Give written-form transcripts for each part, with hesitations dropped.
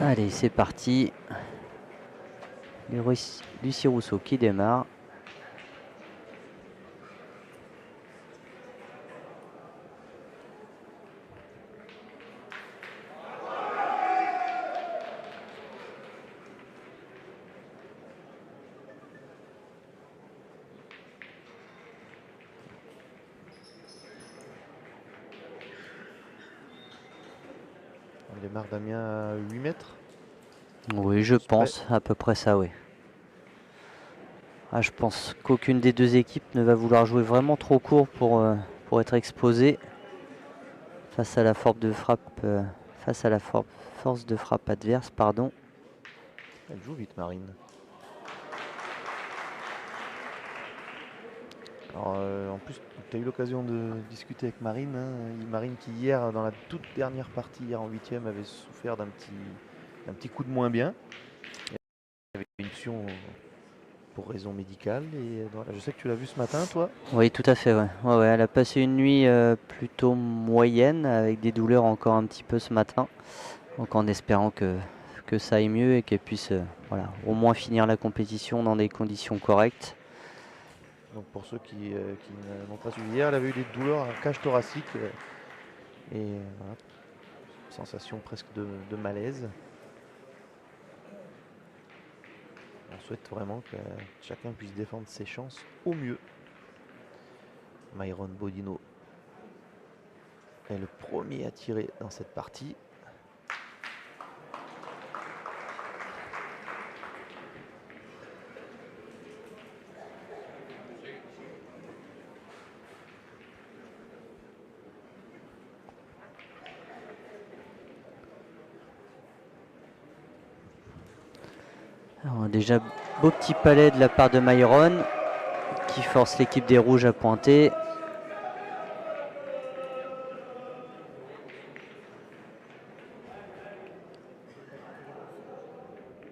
Allez, c'est parti. Lucie Rousseau qui démarre. On démarre Damien à 8 mètres. Oui, je pense à peu près ça, oui. Ah, je pense qu'aucune des deux équipes ne va vouloir jouer vraiment trop court pour être exposée face à la force de frappe, force de frappe adverse, pardon. Elle joue vite, Marine. Alors, en plus, tu as eu l'occasion de discuter avec Marine. Marine qui hier, dans la toute dernière partie, hier en 8e, avait souffert d'un petit coup de moins bien. Elle avait une option pour raison médicale. Et voilà, je sais que tu l'as vu ce matin, toi. Oui, tout à fait, ouais. Ouais, elle a passé une nuit plutôt moyenne avec des douleurs encore un petit peu ce matin. Donc en espérant que ça aille mieux et qu'elle puisse voilà, au moins finir la compétition dans des conditions correctes. Donc pour ceux qui n'ont pas suivi hier, elle avait eu des douleurs à cage thoracique. Et voilà, sensation presque de malaise. On souhaite vraiment que chacun puisse défendre ses chances au mieux. Myron Bodino est le premier à tirer dans cette partie. Alors, déjà, beau petit palais de la part de Myron qui force l'équipe des Rouges à pointer.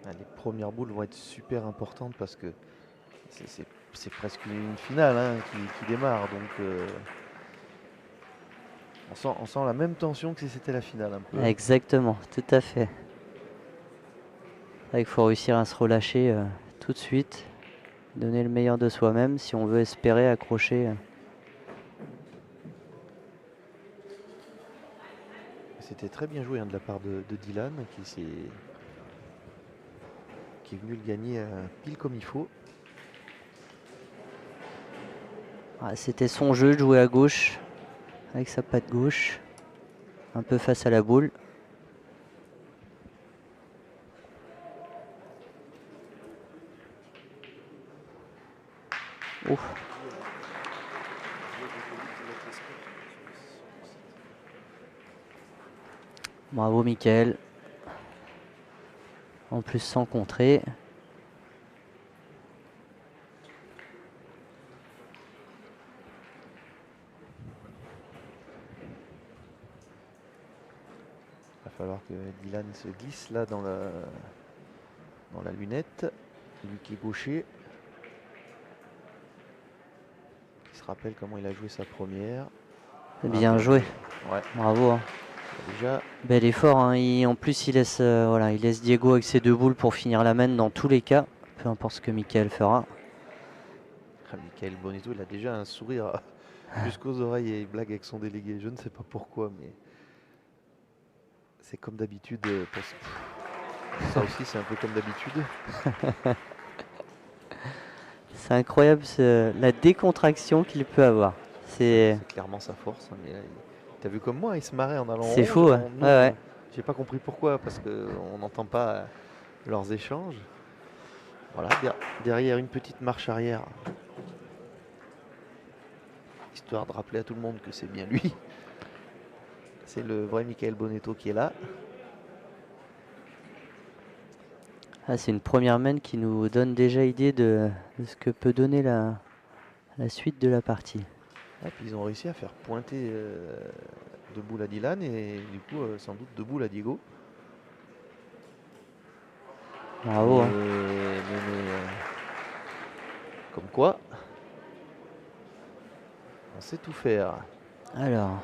Les premières boules vont être super importantes parce que c'est presque une finale qui démarre. Donc on sent la même tension que si c'était la finale un peu. Exactement, tout à fait. Il faut réussir à se relâcher tout de suite, donner le meilleur de soi-même si on veut espérer accrocher. C'était très bien joué de la part de Dylan qui est venu le gagner pile comme il faut. Ah, c'était son jeu de jouer à gauche avec sa patte gauche, un peu face à la boule. Ouf. Bravo Mickaël. En plus sans contrer. Il va falloir que Dylan se glisse là dans la lunette. Lui qui est gaucher. Qui se rappelle comment il a joué sa première. Bien joué. Ouais. Bravo. Hein. Déjà. Bel effort. Hein. En plus, il laisse Diego avec ses deux boules pour finir la main dans tous les cas. Peu importe ce que Mickaël fera. Michael Bonito, il a déjà un sourire jusqu'aux oreilles et il blague avec son délégué. Je ne sais pas pourquoi, mais c'est comme d'habitude. Ça aussi, c'est un peu comme d'habitude. C'est incroyable la décontraction qu'il peut avoir. C'est clairement sa force. Mais t'as vu comme moi, il se marrait en allant C'est fou, hein. Ouais. J'ai pas compris pourquoi, parce qu'on n'entend pas leurs échanges. Voilà, derrière une petite marche arrière. Histoire de rappeler à tout le monde que c'est bien lui. C'est le vrai Michael Bonetto qui est là. Ah, c'est une première main qui nous donne déjà idée de ce que peut donner la suite de la partie. Et puis ils ont réussi à faire pointer deux boules à Dylan et du coup sans doute deux boules à Diego. Bravo. Comme quoi, on sait tout faire. Alors.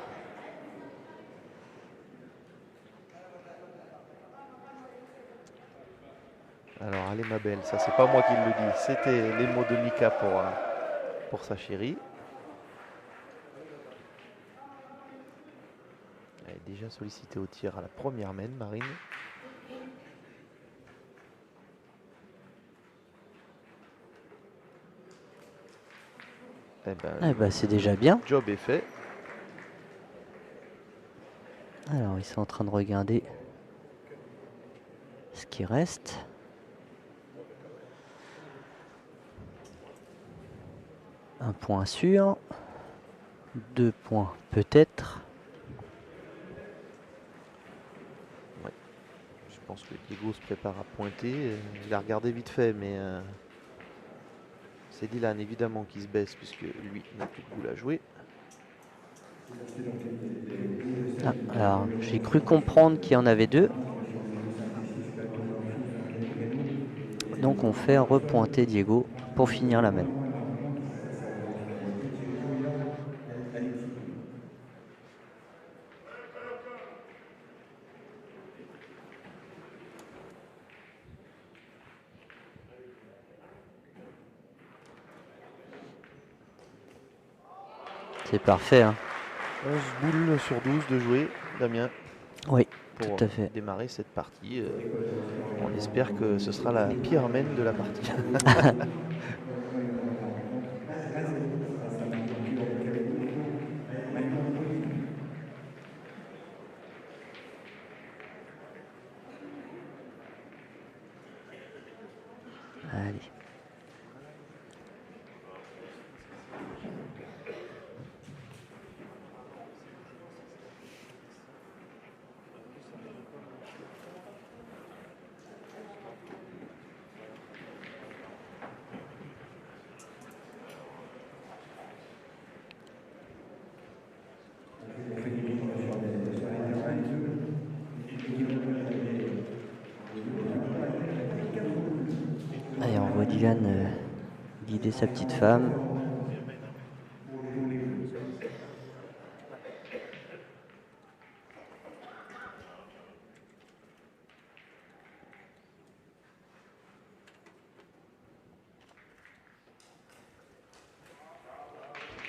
Alors, allez ma belle, ça c'est pas moi qui le dis, c'était les mots de Mika pour sa chérie. Elle est déjà sollicitée au tir à la première main, Marine. Eh ben, c'est déjà bien. le job est fait. Alors, ils sont en train de regarder ce qui reste. Un point sûr. 2 points peut-être. Ouais. Je pense que Diego se prépare à pointer. Il a regardé vite fait, mais c'est Dylan évidemment qui se baisse puisque lui n'a plus de boule à jouer. Ah, alors, j'ai cru comprendre qu'il y en avait 2. Donc on fait repointer Diego pour finir la main. C'est parfait. Hein. 11 boules sur 12 de jouer, Damien. Oui, pour tout à fait. démarrer cette partie. On espère que ce sera la pire main de la partie. Allez. Allez, on voit Dylan guider sa petite femme.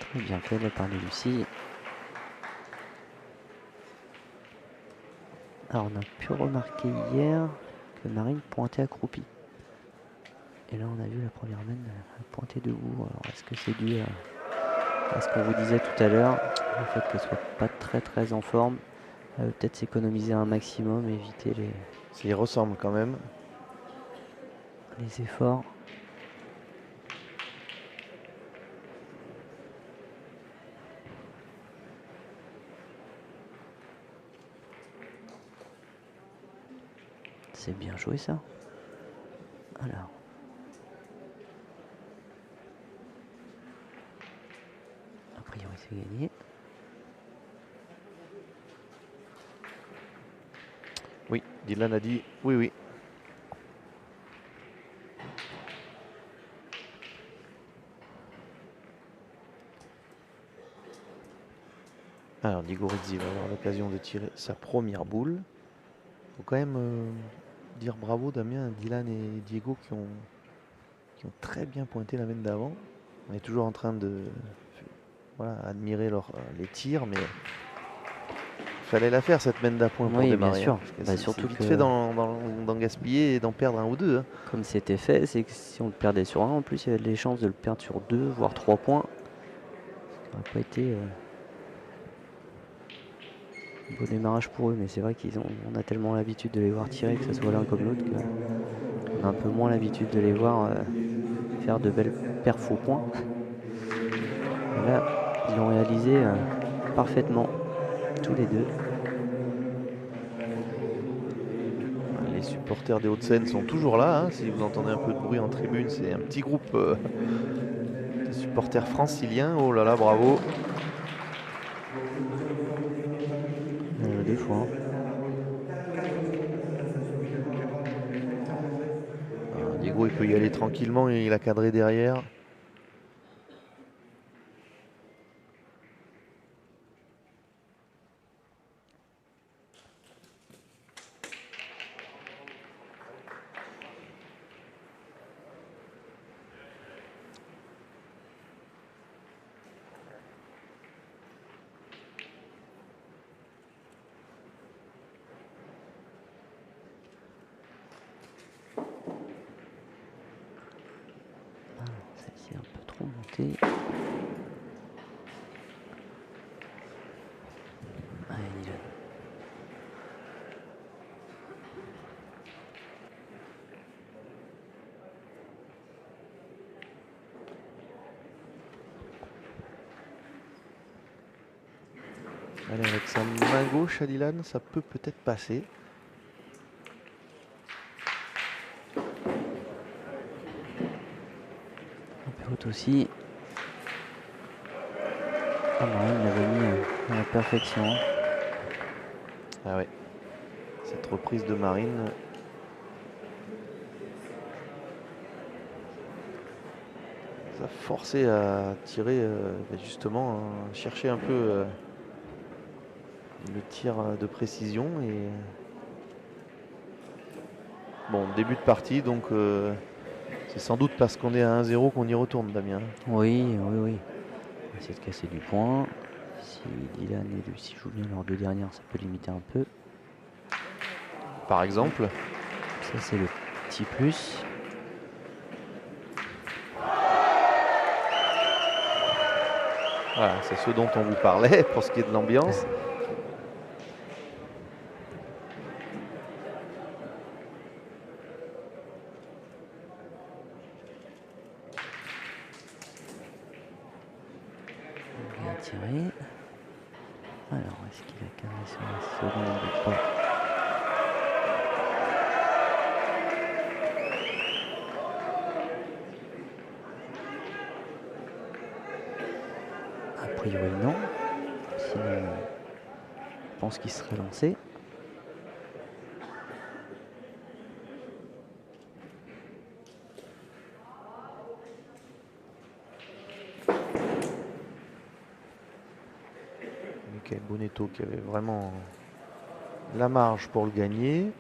Très bien fait de la part de Lucie. Alors on a pu remarquer hier que Marine pointait accroupie. Et là on a vu la première main pointer debout. Alors est-ce que c'est dû à ce qu'on vous disait tout à l'heure, le fait qu'elle soit pas très en forme, peut-être s'économiser un maximum, éviter Ça y ressemble quand même. les efforts. C'est bien joué ça. Alors. A priori c'est gagné. Oui, Dylan a dit oui, oui. Alors Diego Rizzi va avoir l'occasion de tirer sa première boule. Il faut quand même dire bravo Damien, Dylan et Diego qui ont très bien pointé la main d'avant. On est toujours en train de admirer les tirs, mais il fallait la faire cette main d'appoint pour Oui, démarrer. bien sûr. Hein, Bah, c'est surtout vite que fait d'en gaspiller et d'en perdre un ou deux. Hein. comme c'était fait, c'est que si on le perdait sur un, en plus il y avait des chances de le perdre sur 2, voire 3 points. Ça n'aurait pas été un beau démarrage pour eux, mais c'est vrai qu'on a tellement l'habitude de les voir tirer, que ce soit l'un comme l'autre, qu'on a un peu moins l'habitude de les voir faire de belles perfs au point. Et là, ils l'ont réalisé parfaitement, tous les deux. Les supporters des Hauts-de-Seine sont toujours là. Hein. Si vous entendez un peu de bruit en tribune, c'est un petit groupe de supporters franciliens. Oh là là, bravo. Deux fois. Diego, il peut y aller tranquillement et il a cadré derrière. côté. Allez, Dylan. Allez, avec sa main gauche à Dylan, ça peut peut-être passer. Un peu haute aussi. Ah, Marine l'avait mis à la perfection. Ah ouais. Cette reprise de Marine. Ça a forcé à tirer, justement, chercher un peu le tir de précision. Et bon, début de partie, donc c'est sans doute parce qu'on est à 1-0 qu'on y retourne, Damien. Oui. On va essayer de casser du point. Si Dylan et Lucie jouent bien leurs deux dernières, ça peut limiter un peu. Par exemple. Ça, c'est le petit plus. Voilà, c'est ce dont on vous parlait pour ce qui est de l'ambiance. Bien tiré. Alors, est-ce qu'il a carré sur la seconde ou pas? A priori, non. Sinon, je pense qu'il serait lancé. Michael Bonetto qui avait vraiment la marge pour le gagner.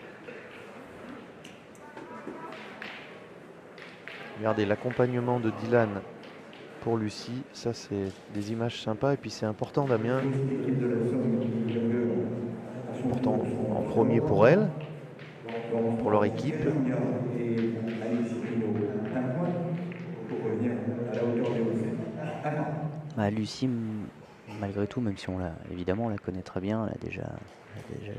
Regardez l'accompagnement de Dylan pour Lucie. Ça, c'est des images sympas. Et puis, c'est important, Damien. Important en premier pour elle, pour leur équipe. Bah, Lucie, malgré tout, même si évidemment on la connaît très bien, elle a déjà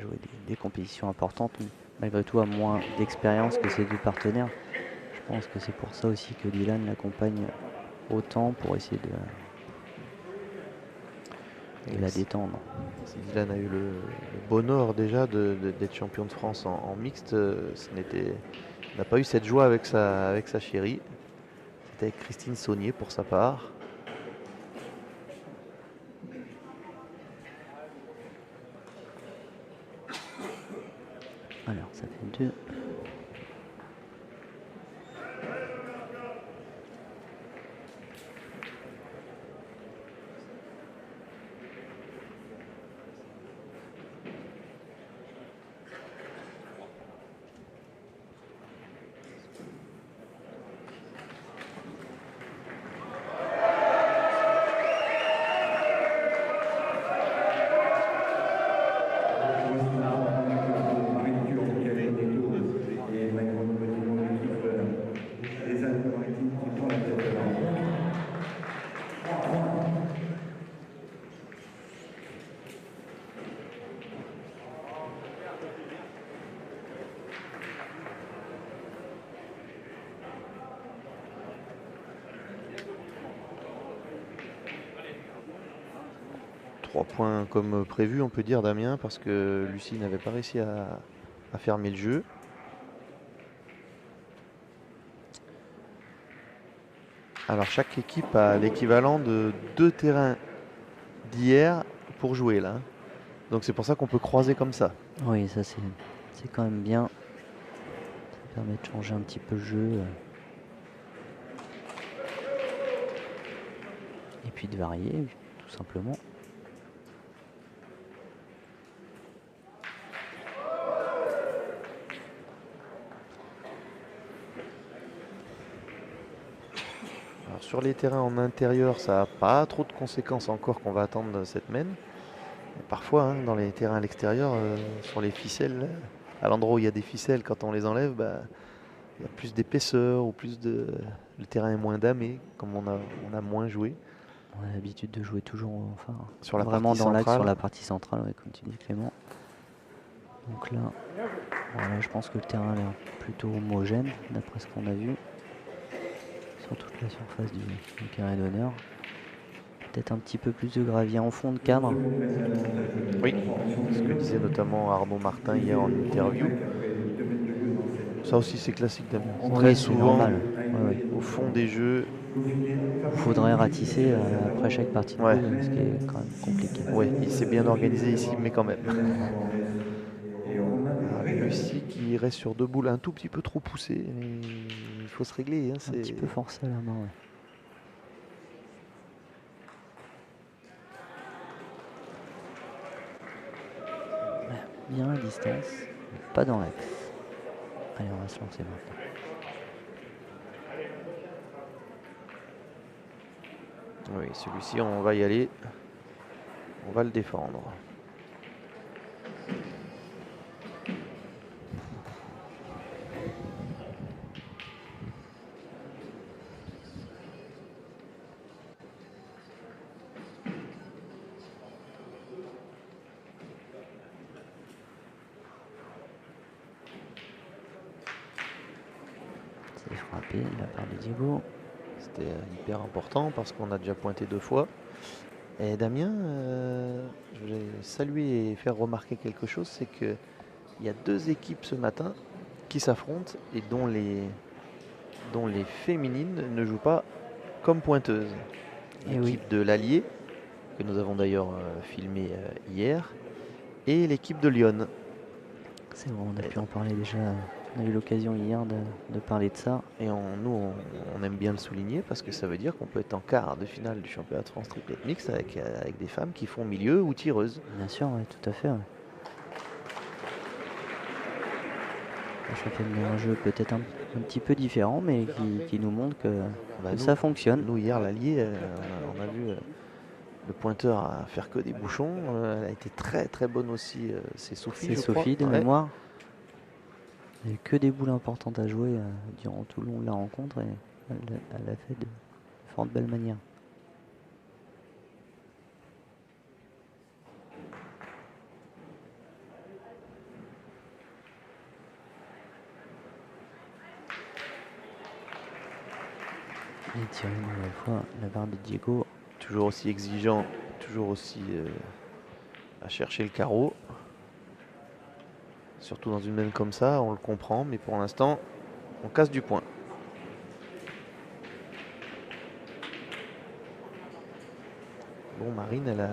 joué des compétitions importantes, mais malgré tout a moins d'expérience que ses deux partenaires. Je pense que c'est pour ça aussi que Dylan l'accompagne autant, pour essayer de la détendre. Si Dylan a eu le bonheur déjà d'être champion de France en mixte, n'a pas eu cette joie avec sa chérie. C'était avec Christine Saunier pour sa part. Alors ça fait 2. Trois points comme prévu, on peut dire, Damien, parce que Lucie n'avait pas réussi à fermer le jeu. Alors chaque équipe a l'équivalent de 2 terrains d'hier pour jouer là. Donc c'est pour ça qu'on peut croiser comme ça. Oui, ça c'est quand même bien. Ça permet de changer un petit peu le jeu. Et puis de varier, tout simplement. Alors sur les terrains en intérieur, ça n'a pas trop de conséquences encore qu'on va attendre cette mène. Et parfois, hein, dans les terrains à l'extérieur, sur les ficelles, à l'endroit où il y a des ficelles, quand on les enlève, il y a plus d'épaisseur ou plus de le terrain est moins damé, comme on a moins joué. On a l'habitude de jouer toujours enfin, Sur la vraiment partie dans l'axe, sur centrale. la partie centrale, ouais, comme tu dis Clément. Donc là, voilà, je pense que le terrain a l'air plutôt homogène, d'après ce qu'on a vu. Sur toute la surface du carré d'honneur. Peut-être un petit peu plus de gravier en fond de cadre. Oui, ce que disait notamment Arnaud Martin hier en interview. Ça aussi c'est classique Damien. Oui, Très c'est souvent, normal. Ouais, ouais. au fond des jeux, Il faudrait ratisser après chaque partie de ouais, boule, ce qui est quand même compliqué. ouais, il s'est bien organisé ici, mais quand même. Lucie qui reste sur 2 boules un tout petit peu trop poussées, mais il faut se régler. Hein, Un petit peu forcé à la main, ouais. Bien à distance, pas dans l'axe. Allez, on va se lancer maintenant. Oui, celui-ci, on va y aller. On va le défendre. C'est frappé de la part de Diego. C'était hyper important parce qu'on a déjà pointé 2 fois. Et Damien, je voulais saluer et faire remarquer quelque chose, c'est qu'il y a 2 équipes ce matin qui s'affrontent et dont les féminines ne jouent pas comme pointeuses. L'équipe de l'Allier, que nous avons d'ailleurs filmé hier, et l'équipe de Lyon. C'est bon, on a pu en parler déjà. On a eu l'occasion hier de parler de ça. Et nous, on aime bien le souligner parce que ça veut dire qu'on peut être en quart de finale du championnat de France triplette mixte avec des femmes qui font milieu ou tireuses. Bien sûr, ouais, tout à fait. Ouais. Ça fait un jeu peut-être un petit peu différent, mais qui nous montre que ça fonctionne. Nous, hier, l'Allier, on a vu le pointeur à faire que des bouchons. Elle a été très très bonne aussi. C'est Sophie, C'est Sophie de mémoire. Il n'y a eu que des boules importantes à jouer durant tout le long de la rencontre et elle l'a fait de fort belle manière. Et tiré une nouvelle fois la barre de Diego. Toujours aussi exigeant, toujours aussi à chercher le carreau. Surtout dans une main comme ça, on le comprend, mais pour l'instant, on casse du point. Bon, Marine, elle a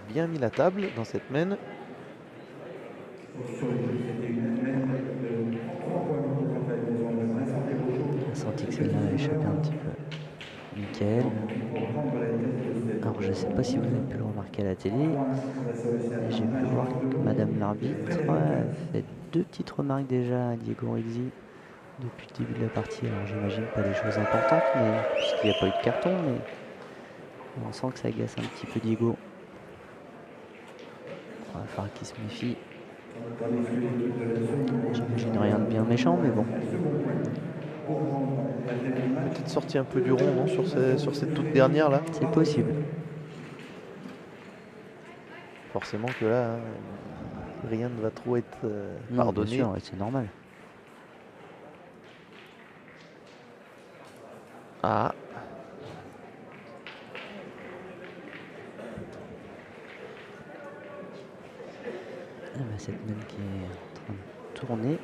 bien mis la table dans cette main. On a senti que celle-là a échappé un petit peu. Mickaël. Alors je sais pas si vous avez pu le remarquer à la télé. J'ai pu voir que Madame l'arbitre a fait 2 petites remarques déjà à Diego Rizzi depuis le début de la partie. Alors j'imagine pas des choses importantes, mais puisqu'il n'y a pas eu de carton, mais on sent que ça agace un petit peu Diego. Il va falloir qu'il se méfie. J'imagine rien de bien méchant, mais bon. Peut-être sorti un peu du rond, non, sur cette toute dernière là. C'est possible. Forcément que là, hein, rien ne va trop être pardonné. Bien sûr, ouais, c'est normal. Ah. Ah bah, cette main qui est en train de tourner.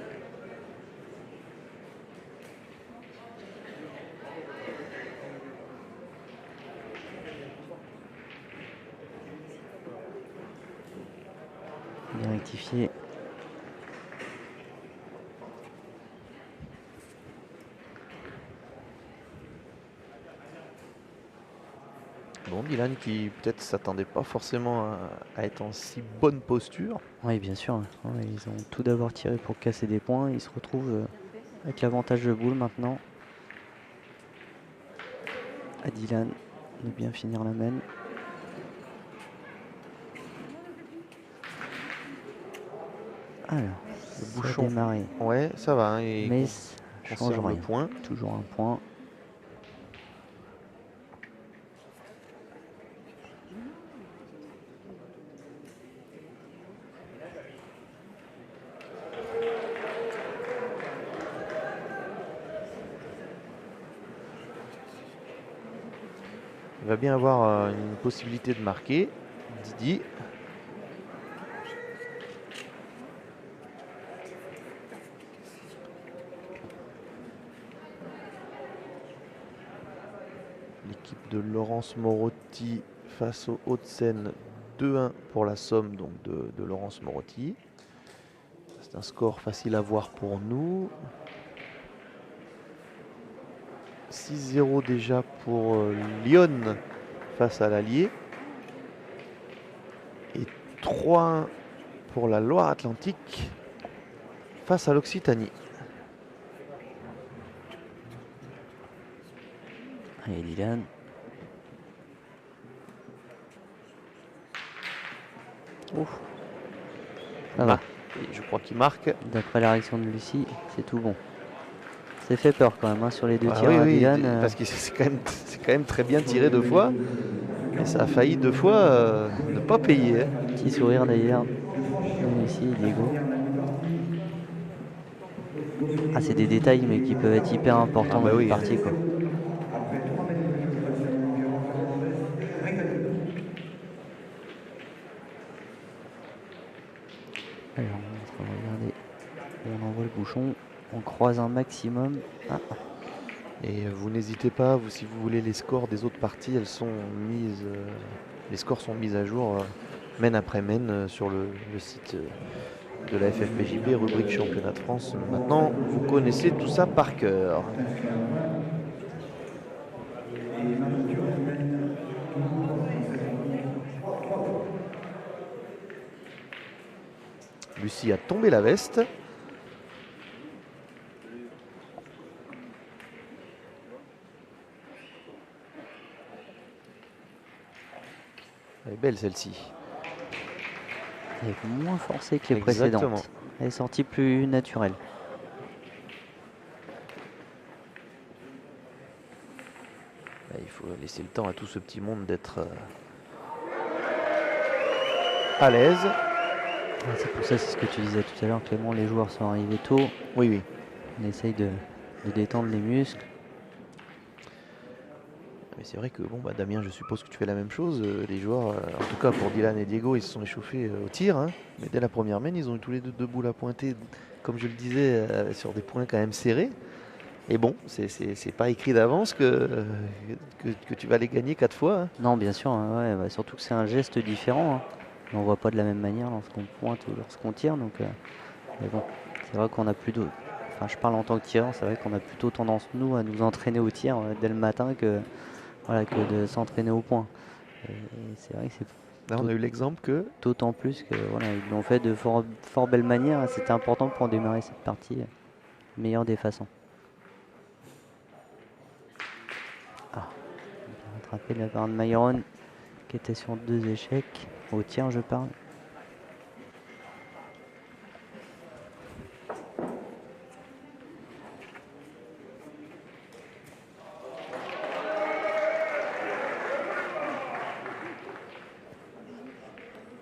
Bien rectifié. Bon, Dylan qui peut-être s'attendait pas forcément à être en si bonne posture. Oui, bien sûr. Ouais, ils ont tout d'abord tiré pour casser des points. Ils se retrouvent avec l'avantage de boule maintenant. À Dylan de bien finir la main. Alors, Le bouchon. démarré. Ouais, ça va. Hein, Mais change conserve le rien. point. Toujours un point. Il va bien avoir une possibilité de marquer. Didi. L'équipe de Laurence Morotti face aux Hauts-de-Seine, 2-1 pour la somme donc de Laurence Morotti. C'est un score facile à voir pour nous. 6-0 déjà pour Lyon face à l'Allier. Et 3-1 pour la Loire-Atlantique face à l'Occitanie. Allez, Dylan. Ouf. Ça va. Et je crois qu'il marque. D'après la réaction de Lucie, c'est tout bon. C'est fait peur quand même hein, sur les deux Ah tirs oui, à oui, Dylan. parce que c'est quand même très bien tiré 2 fois. Mais ça a failli 2 fois ne pas payer. Hein. Petit sourire d'ailleurs de Lucie et Diego. Ah, c'est des détails mais qui peuvent être hyper importants dans une partie quoi. Alors on va regarder où on envoie le bouchon. On croise un maximum. Ah. Et vous n'hésitez pas, si vous voulez les scores des autres parties, elles sont mises, les scores sont mis à jour mène après mène sur le site de la FFPJP, rubrique championnat de France. Maintenant, vous connaissez tout ça par cœur. Lucie a tombé la veste. Elle est belle celle-ci. Elle est moins forcée que les précédentes. Elle est sortie plus naturelle. Il faut laisser le temps à tout ce petit monde d'être à l'aise. C'est pour ça, c'est ce que tu disais tout à l'heure, Clément, les joueurs sont arrivés tôt. Oui, oui. On essaye de détendre les muscles. Mais c'est vrai que bon, Damien, je suppose que tu fais la même chose. Les joueurs, en tout cas pour Dylan et Diego, ils se sont échauffés au tir. Hein, mais dès la première main, ils ont eu tous les deux boules à pointer, comme je le disais, sur des points quand même serrés. Et bon, c'est pas écrit d'avance que tu vas les gagner 4 fois. Hein. Non, bien sûr, ouais, surtout que c'est un geste différent. Hein. On ne voit pas de la même manière lorsqu'on pointe ou lorsqu'on tire. Donc, mais bon, c'est vrai qu'on a plutôt. Enfin, je parle en tant que tireur, c'est vrai qu'on a plutôt tendance, nous, à nous entraîner au tir dès le matin que de s'entraîner au point. Et c'est vrai que c'est. Là, on a eu l'exemple que. D'autant plus que ils l'ont fait de fort belle manière. C'était important pour démarrer cette partie. Meilleure des façons. Ah, bien rattrapé de la part de Myron qui était sur 2 échecs. Au tir, je parle.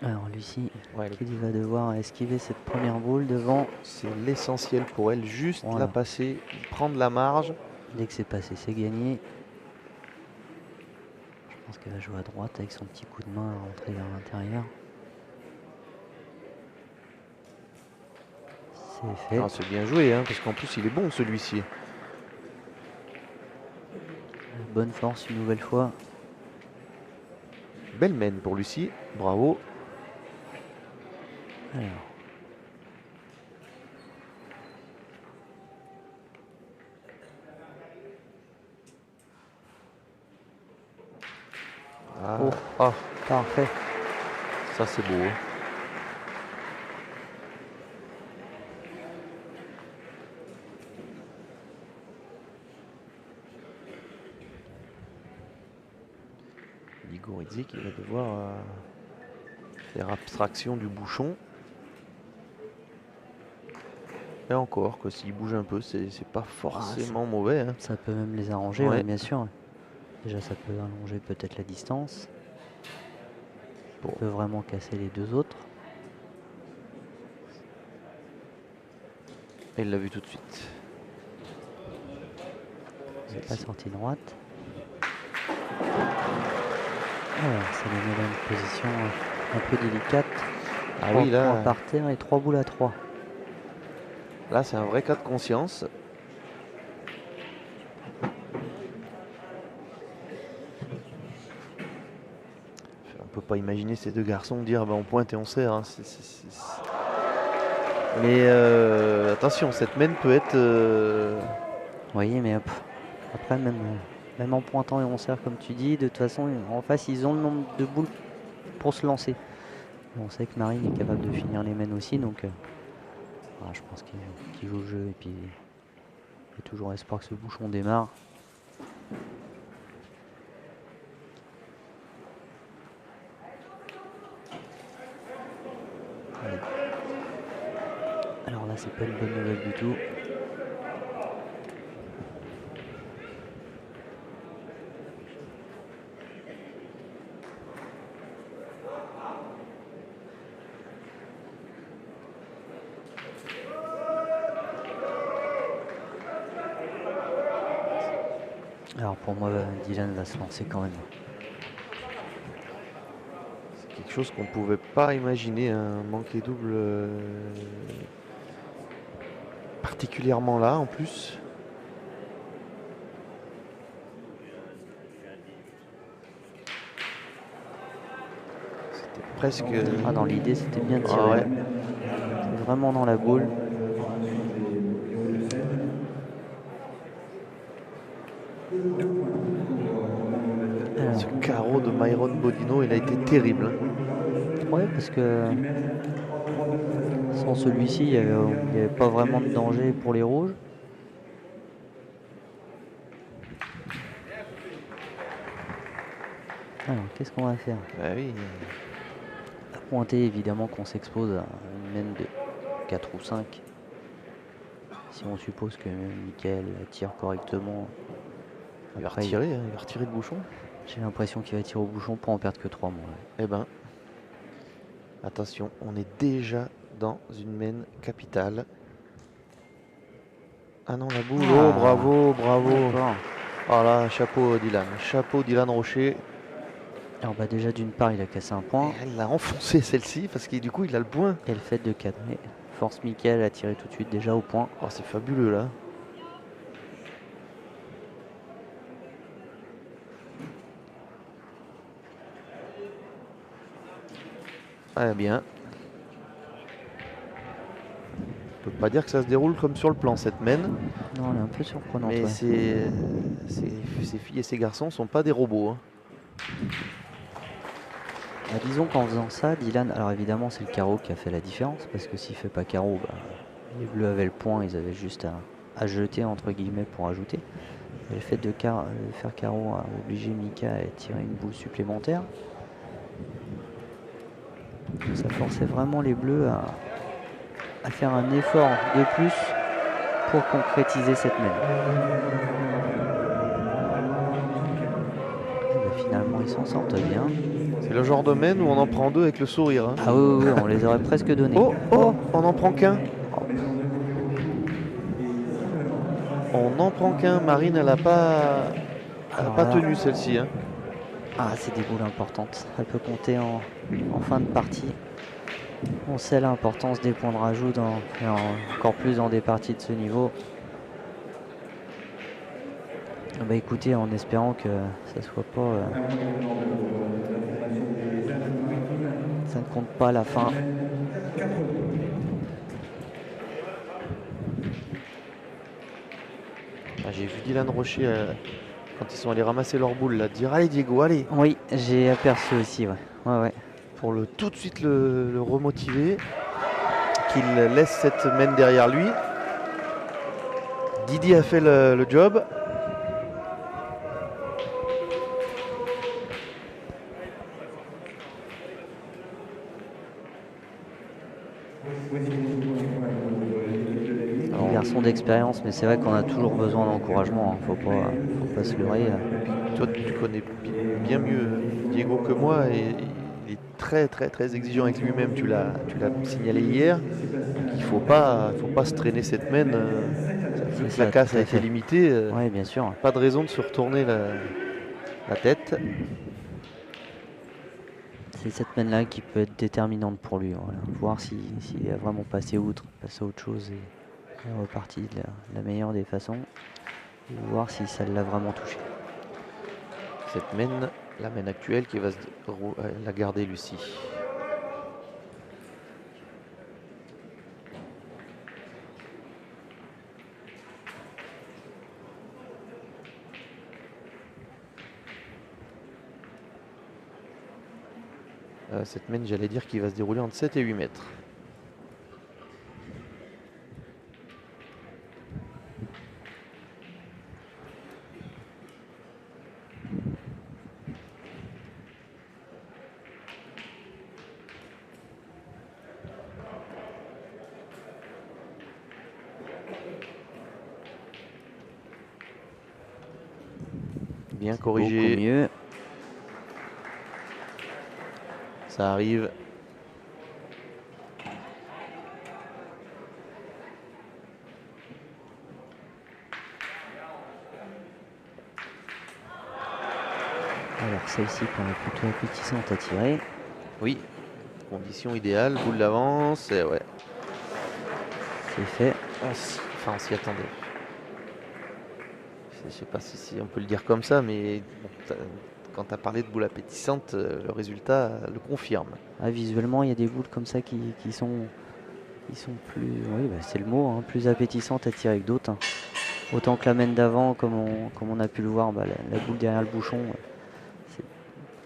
Alors Lucie, qui va devoir esquiver cette première boule devant. C'est l'essentiel pour elle, juste la passer, prendre la marge. Dès que c'est passé, c'est gagné. Je pense qu'elle va jouer à droite avec son petit coup de main à rentrer vers l'intérieur. C'est fait. Ah, c'est bien joué, hein, parce qu'en plus il est bon celui-ci. Bonne force une nouvelle fois. Belle mène pour Lucie, bravo. Alors. Parfait. Ça c'est beau. Hein. Ligorizzi qui va devoir faire abstraction du bouchon. Et encore, quoi, s'il bouge un peu, c'est pas forcément mauvais. Hein. Ça peut même les arranger, Ouais. ouais, bien sûr. Déjà, ça peut allonger peut-être la distance. Bon. Ça peut vraiment casser les deux autres. Et il l'a vu tout de suite. C'est pas sorti droite. Alors, ça les met dans une position un peu délicate. Ah 3 oui, là, points par terre et 3 boules à 3. là c'est un vrai cas de conscience. On peut pas imaginer ces deux garçons dire bah, on pointe et on serre. Hein. Mais attention, cette main peut être... Oui, mais après, même en pointant et on serre, comme tu dis, de toute façon, en face, ils ont le nombre de boules pour se lancer. Et on sait que Marine est capable de finir les mains aussi, donc voilà, je pense qu'il joue le jeu. Et puis, il y a toujours espoir que ce bouchon démarre. Alors là, c'est pas une bonne nouvelle du tout. Alors pour moi, Dylan va se lancer quand même. C'est quelque chose qu'on pouvait pas imaginer, un manqué double particulièrement là en plus. C'était presque... Ah, dans l'idée, c'était bien tiré. Ah ouais. C'est vraiment dans la boule. Ce carreau de Myron Bodino, il a été terrible. Hein. Ouais, parce que sans celui-ci, il n'y avait pas vraiment de danger pour les rouges. Alors, qu'est-ce qu'on va faire? Bah oui. À pointer, évidemment qu'on s'expose à une main de 4 ou 5. Si on suppose que Mickaël tire correctement. Il va Après, retirer, hein, il va retirer le bouchon. j'ai l'impression qu'il va tirer au bouchon pour en perdre que 3 mois. Eh ben, attention, on est déjà dans une main capitale. Ah non, la boule, oh bravo, bravo. Voilà, chapeau Dylan Rocher. Alors bah déjà d'une part il a cassé un point. Et elle l'a enfoncé celle-ci parce que du coup il a le point. Et le fait de cadrer force Mickaël à tirer tout de suite déjà au point. Oh c'est fabuleux là. Ah bien. On peut pas dire que ça se déroule comme sur le plan cette main. Non, elle est un peu surprenante. Mais Ouais. ces filles et ces garçons sont pas des robots. Hein. Bah, disons qu'en faisant ça, Dylan, alors évidemment c'est le carreau qui a fait la différence, parce que s'il fait pas carreau, bah, les bleus avaient le point, ils avaient juste à jeter entre guillemets pour ajouter. Et le fait de faire carreau a obligé Mika à tirer une boule supplémentaire. Ça forçait vraiment les bleus à faire un effort de plus pour concrétiser cette main. Et bah, finalement ils s'en sortent bien. C'est le genre de main où on en prend deux avec le sourire. Hein. Ah oui, on les aurait presque donnés. Oh, on n'en prend qu'un. On n'en prend qu'un. Marine, elle n'a pas tenu celle-ci. Hein. Ah, c'est des boules importantes. Elle peut compter en fin de partie. On sait l'importance des points de rajout et encore plus dans des parties de ce niveau. Bah écoutez, en espérant que ça soit pas... ça ne compte pas à la fin. Ah, j'ai vu Dylan Rocher quand ils sont allés ramasser leur boule là, dire allez Diego, allez. Oui, j'ai aperçu aussi, ouais. Pour tout de suite le remotiver, qu'il laisse cette main derrière lui. Didi a fait le job. des garçons d'expérience, mais c'est vrai qu'on a toujours besoin d'encouragement, hein. Faut pas se leurrer. Toi, tu connais bien mieux Diego que moi et il est très très très exigeant avec lui-même. Tu l'as signalé hier. Donc il faut pas se traîner cette main. Vu C'est que la ça, tout casse a à été fait. limitée, Oui, bien sûr. pas de raison de se retourner la tête. C'est cette main-là qui peut être déterminante pour lui. Voilà. Voir s'il a vraiment passé outre, passé à autre chose et est reparti de la meilleure des façons. Et voir si ça l'a vraiment touché. Cette main, la main actuelle qui va la garder Lucie. Cette main, j'allais dire qu'il va se dérouler entre 7 et 8 mètres. Bien corrigé. Beaucoup mieux. Ça arrive. Alors celle-ci paraît plutôt appétissante à tirer. Oui, condition idéale, boule d'avance, et ouais. C'est fait. On s'y attendait. Je sais pas si on peut le dire comme ça, mais bon, quand tu as parlé de boule appétissante, le résultat le confirme. Ah, visuellement, il y a des boules comme ça qui sont plus, oui, bah, c'est le mot, hein, plus appétissantes à tirer que d'autres, hein. Autant que la main d'avant, comme on a pu le voir, bah, la boule derrière le bouchon,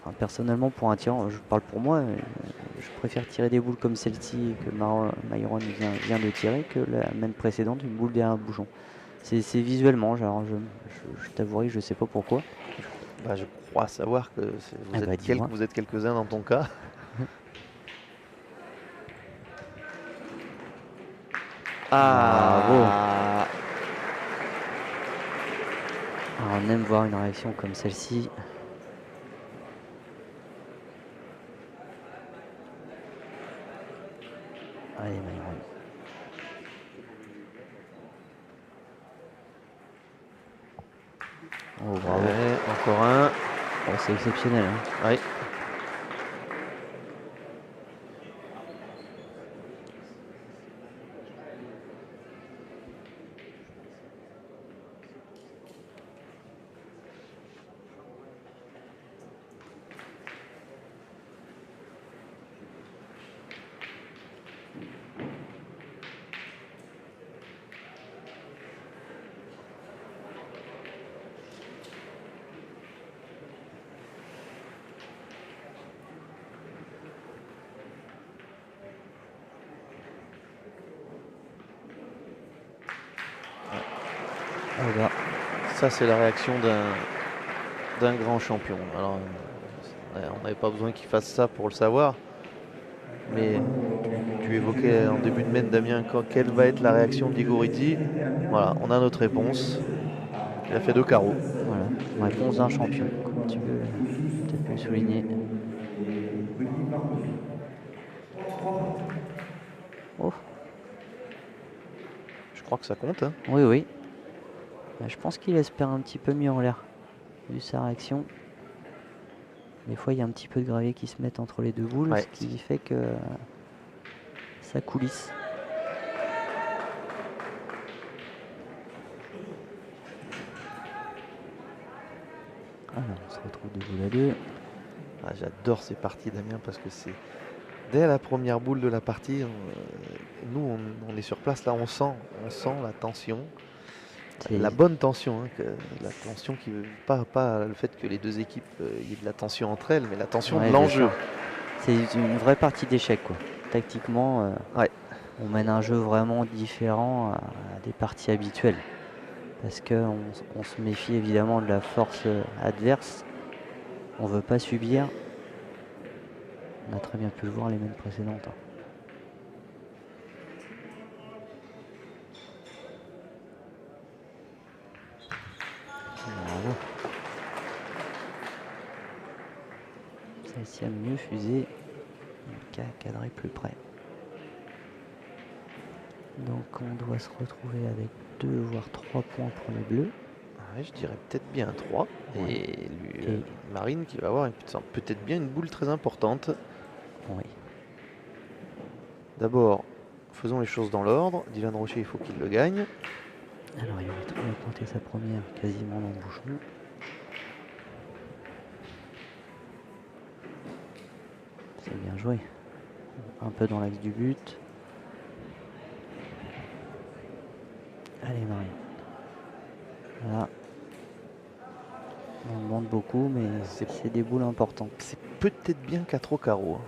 enfin, personnellement, pour un tirant, je parle pour moi, je préfère tirer des boules comme celle-ci que Myron vient de tirer que la main précédente, une boule derrière le bouchon. C'est visuellement, genre, je t'avouerai, je sais pas pourquoi. Bah, je crois savoir que vous êtes quelques-uns dans ton cas. Bravo. Alors, on aime voir une réaction comme celle-ci. Allez, Myron. Oh, bravo. Ouais, encore un. Oh, c'est exceptionnel, hein. Ouais. Voilà. Ça, c'est la réaction d'un grand champion. Alors, on n'avait pas besoin qu'il fasse ça pour le savoir. Mais tu évoquais en début de main, Damien, quelle va être la réaction de Diego Rizzi. Voilà, on a notre réponse. Il a fait 2 carreaux. Voilà, réponse d'un champion, comme tu peux le souligner. Oh. Je crois que ça compte, hein. Oui, oui. Je pense qu'il espère un petit peu mieux en l'air, vu sa réaction. Des fois, il y a un petit peu de gravier qui se met entre les deux boules, Ouais. ce qui fait que ça coulisse. Alors, on se retrouve de boule à deux. Ah, j'adore ces parties, Damien, parce que c'est dès la première boule de la partie, nous on est sur place, là on sent la tension, la bonne tension, hein, la tension qui veut pas le fait que les deux équipes il y ait de la tension entre elles, mais la tension de l'enjeu. C'est une vraie partie d'échec, quoi. Tactiquement, ouais. On mène un jeu vraiment différent à des parties habituelles. Parce qu'on se méfie évidemment de la force adverse. On ne veut pas subir. On a très bien pu le voir les mains précédentes, hein. qui a mieux fusé, qui a cadré plus près. Donc on doit se retrouver avec 2 voire 3 points pour les bleus. Ouais, je dirais peut-être bien 3. Ouais. Et Marine qui va avoir peut-être bien une boule très importante. Oui. D'abord, faisons les choses dans l'ordre. Dylan Rocher, il faut qu'il le gagne. Alors il va très bien compter sa première quasiment dans le bouchon. C'est bien joué. Un peu dans l'axe du but. Allez Marie. Voilà. On demande beaucoup, mais c'est des boules importantes. C'est peut-être bien 4 au carreau.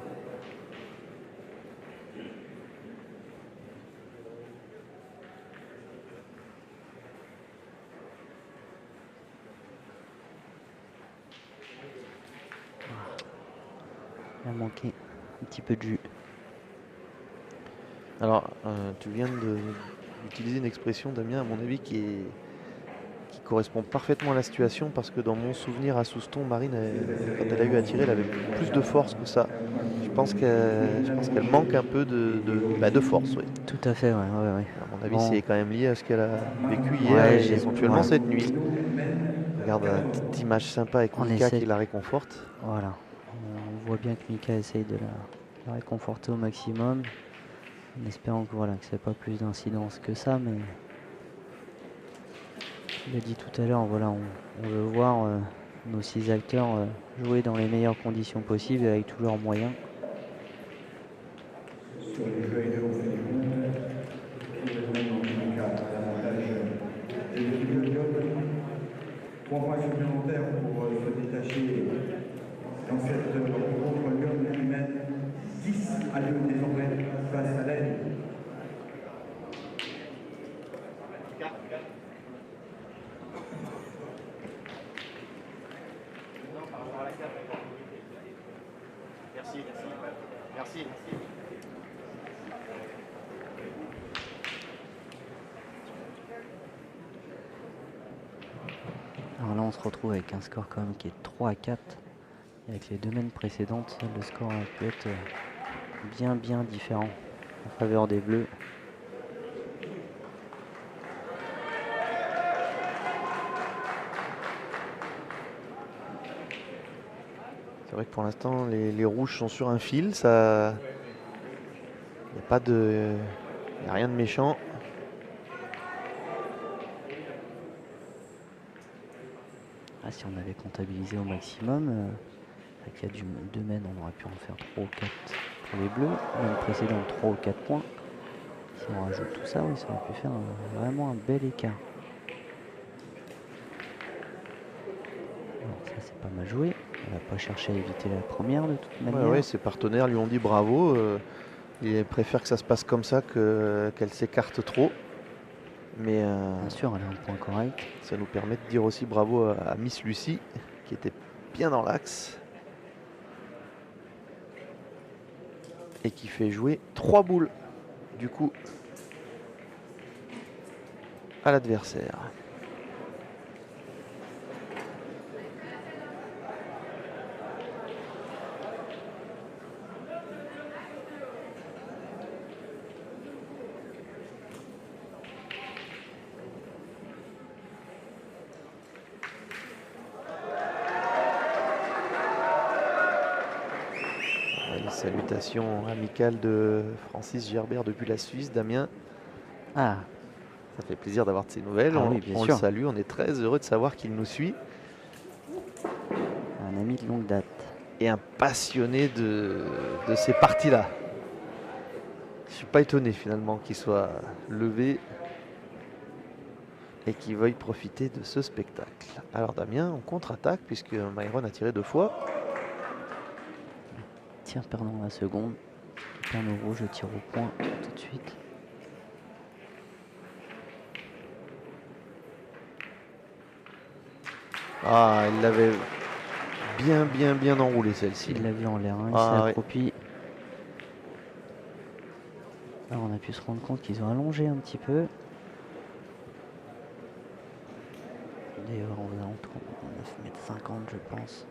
Il a manqué un petit peu de jus. Alors, tu viens d'utiliser une expression, Damien, à mon avis, qui correspond parfaitement à la situation, parce que dans mon souvenir à Souston, Marine, quand elle a eu à tirer, elle avait plus de force que ça. Je pense qu'elle manque un peu de force, oui. Tout à fait, ouais. À mon avis, Bon. c'est quand même lié à ce qu'elle a vécu hier Ouais, et éventuellement voilà. cette nuit. Regarde, petite image sympa avec On Mika essaie qui la réconforte. Voilà. On voit bien que Mika essaye de la réconforter au maximum. En espérant que voilà, que ça n'ait pas plus d'incidence que ça, mais je l'ai dit tout à l'heure, voilà, on veut voir nos 6 acteurs jouer dans les meilleures conditions possibles et avec tous leurs moyens. Sur les feuilles de haut du monde, qui rejoignent dans tous les cas l'avantage des deux clubs. 3 points supplémentaires pour se détacher dans cette rencontre Lyon qui mène 10 à 2 désormais face à l'aide. Merci. Alors là, on se retrouve avec un score quand même qui est 3 à 4. Et avec les 2 mènes précédentes, le score a pu être bien différent en faveur des Bleus. C'est vrai que pour l'instant, les rouges sont sur un fil. Ça, il n'y a rien de méchant. Ah, si on avait comptabilisé au maximum, avec il y a 2 mènes, on aurait pu en faire 3 ou 4 pour les Bleus. Même précédent, 3 ou 4 points. Si on rajoute tout ça, oui, ça aurait pu faire vraiment un bel écart. Alors ça, c'est pas mal joué. On va pas chercher à éviter la première de toute manière. Ouais, ses partenaires lui ont dit bravo. Il préfère que ça se passe comme ça qu'elle s'écarte trop. Mais bien sûr, elle a un point correct. Ça nous permet de dire aussi bravo à Miss Lucie, qui était bien dans l'axe. Et qui fait jouer 3 boules, du coup, à l'adversaire. Les salutations amicales de Francis Gerbert depuis la Suisse, Damien. Ah, ça fait plaisir d'avoir de ces nouvelles. Ah on oui, bien le sûr. salue, on est très heureux de savoir qu'il nous suit. Un ami de longue date. Et un passionné de ces parties-là. Je ne suis pas étonné finalement qu'il soit levé et qu'il veuille profiter de ce spectacle. Alors Damien, on contre-attaque puisque Myron a tiré 2 fois. Tir perdant la seconde. Panneau rouge, je tire au point tout de suite. Ah, il l'avait bien enroulé celle-ci. Il l'a vu en l'air, hein, il s'est accroupi. Alors on a pu se rendre compte qu'ils ont allongé un petit peu. D'ailleurs, aux alentours de 9,50 m, je pense.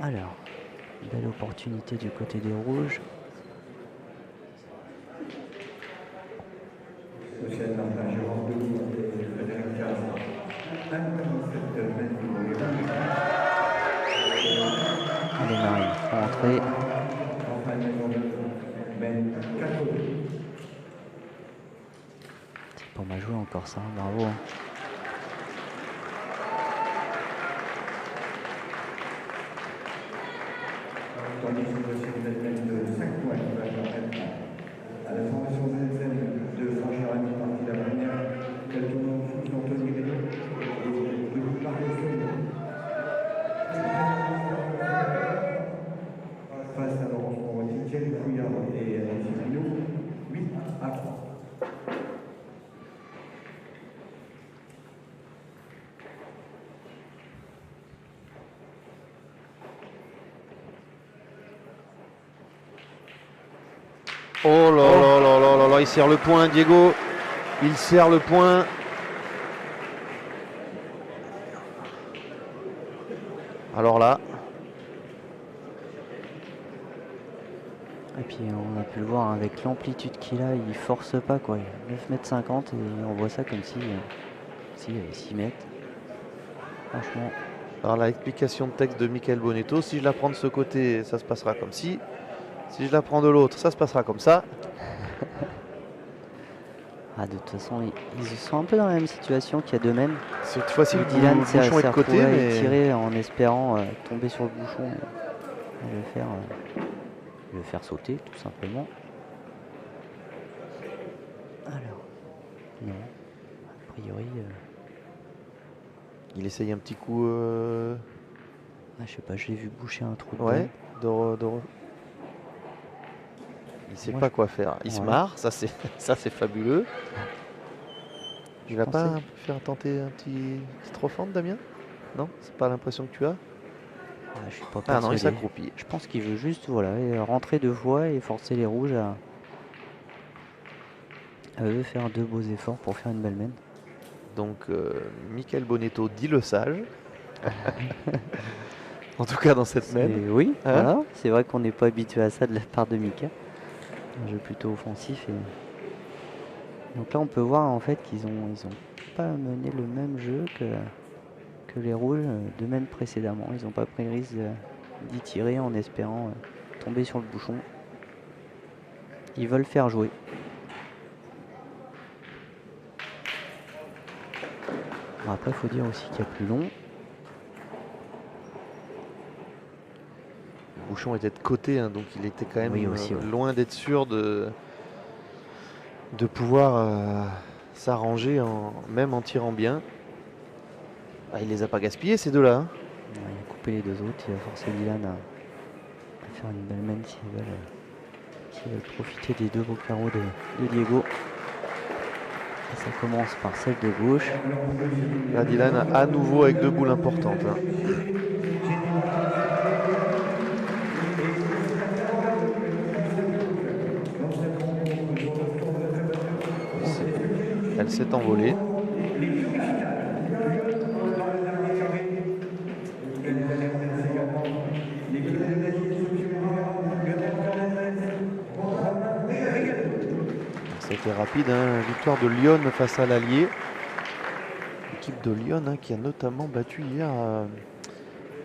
Alors, belle opportunité du côté des rouges. Océane Martin, Jérôme Deloux et Frédéric Cazard. 1,47 mètres pour les rouges. Allez Marine, faut rentrer. Enfin, maison de mène 4. C'est pas mal joué encore ça, bravo. Hein. Tandis que le Bellman de 5 points qui va permettre à la formation ZSM de franchir la mi-partie la première. Quel tournoi sous Anthony Reynaud et de Marc face à Laurence Moretti, Thierry Fouillard et Alexis Pinault, 8-3. Oh là là là là là là, il serre le point, Diego. Il serre le point. Alors là. Et puis on a pu le voir hein, avec l'amplitude qu'il a, il force pas quoi. 9,50 m et on voit ça comme si il y avait 6 mètres. Franchement. Alors la explication de texte de Michael Bonetto, si je la prends de ce côté, ça se passera comme ci. Si je la prends de l'autre, ça se passera comme ça. Ah, de toute façon, ils sont un peu dans la même situation qu'il y a 2 mènes. Cette fois-ci, le Dylan s'est bouchon est de côté, mais tiré en espérant tomber sur le bouchon et le faire sauter, tout simplement. Alors, non, a priori... il essaye un petit coup. Ah, je sais pas, je l'ai vu boucher un trou. Ouais, il sait pas quoi faire. Il se marre, ça c'est fabuleux. Il va pas tenter un petit offense, Damien? Non, c'est pas l'impression que tu as? Ah, je suis pas Ah non, il persuadé. s'accroupit. Je pense qu'il veut juste rentrer 2 fois et forcer les rouges à eux faire 2 beaux efforts pour faire une belle mène. Donc Michael Bonetto dit le sage. En tout cas dans cette mène. Oui, voilà. C'est vrai qu'on n'est pas habitué à ça de la part de Mika. Un jeu plutôt offensif. Donc là on peut voir en fait qu'ils ont pas mené le même jeu que les rouges 2 mènes précédemment. Ils n'ont pas pris le risque d'y tirer en espérant tomber sur le bouchon. Ils veulent faire jouer. Bon, après il faut dire aussi qu'il y a plus long. Le bouchon était de côté, hein, donc il était quand même aussi, loin d'être sûr de pouvoir s'arranger même en tirant bien. Ah, il les a pas gaspillés ces deux-là. Hein. Il a coupé les 2 autres, il va forcer Dylan à faire une belle mène s'ils veulent profiter des 2 beaux carreaux de Diego. Et ça commence par celle de gauche. Là Dylan à nouveau avec 2 boules importantes. Hein. Elle s'est envolée. C'était rapide, hein. Victoire de Lyon face à l'Allier. L'équipe de Lyon hein, qui a notamment battu hier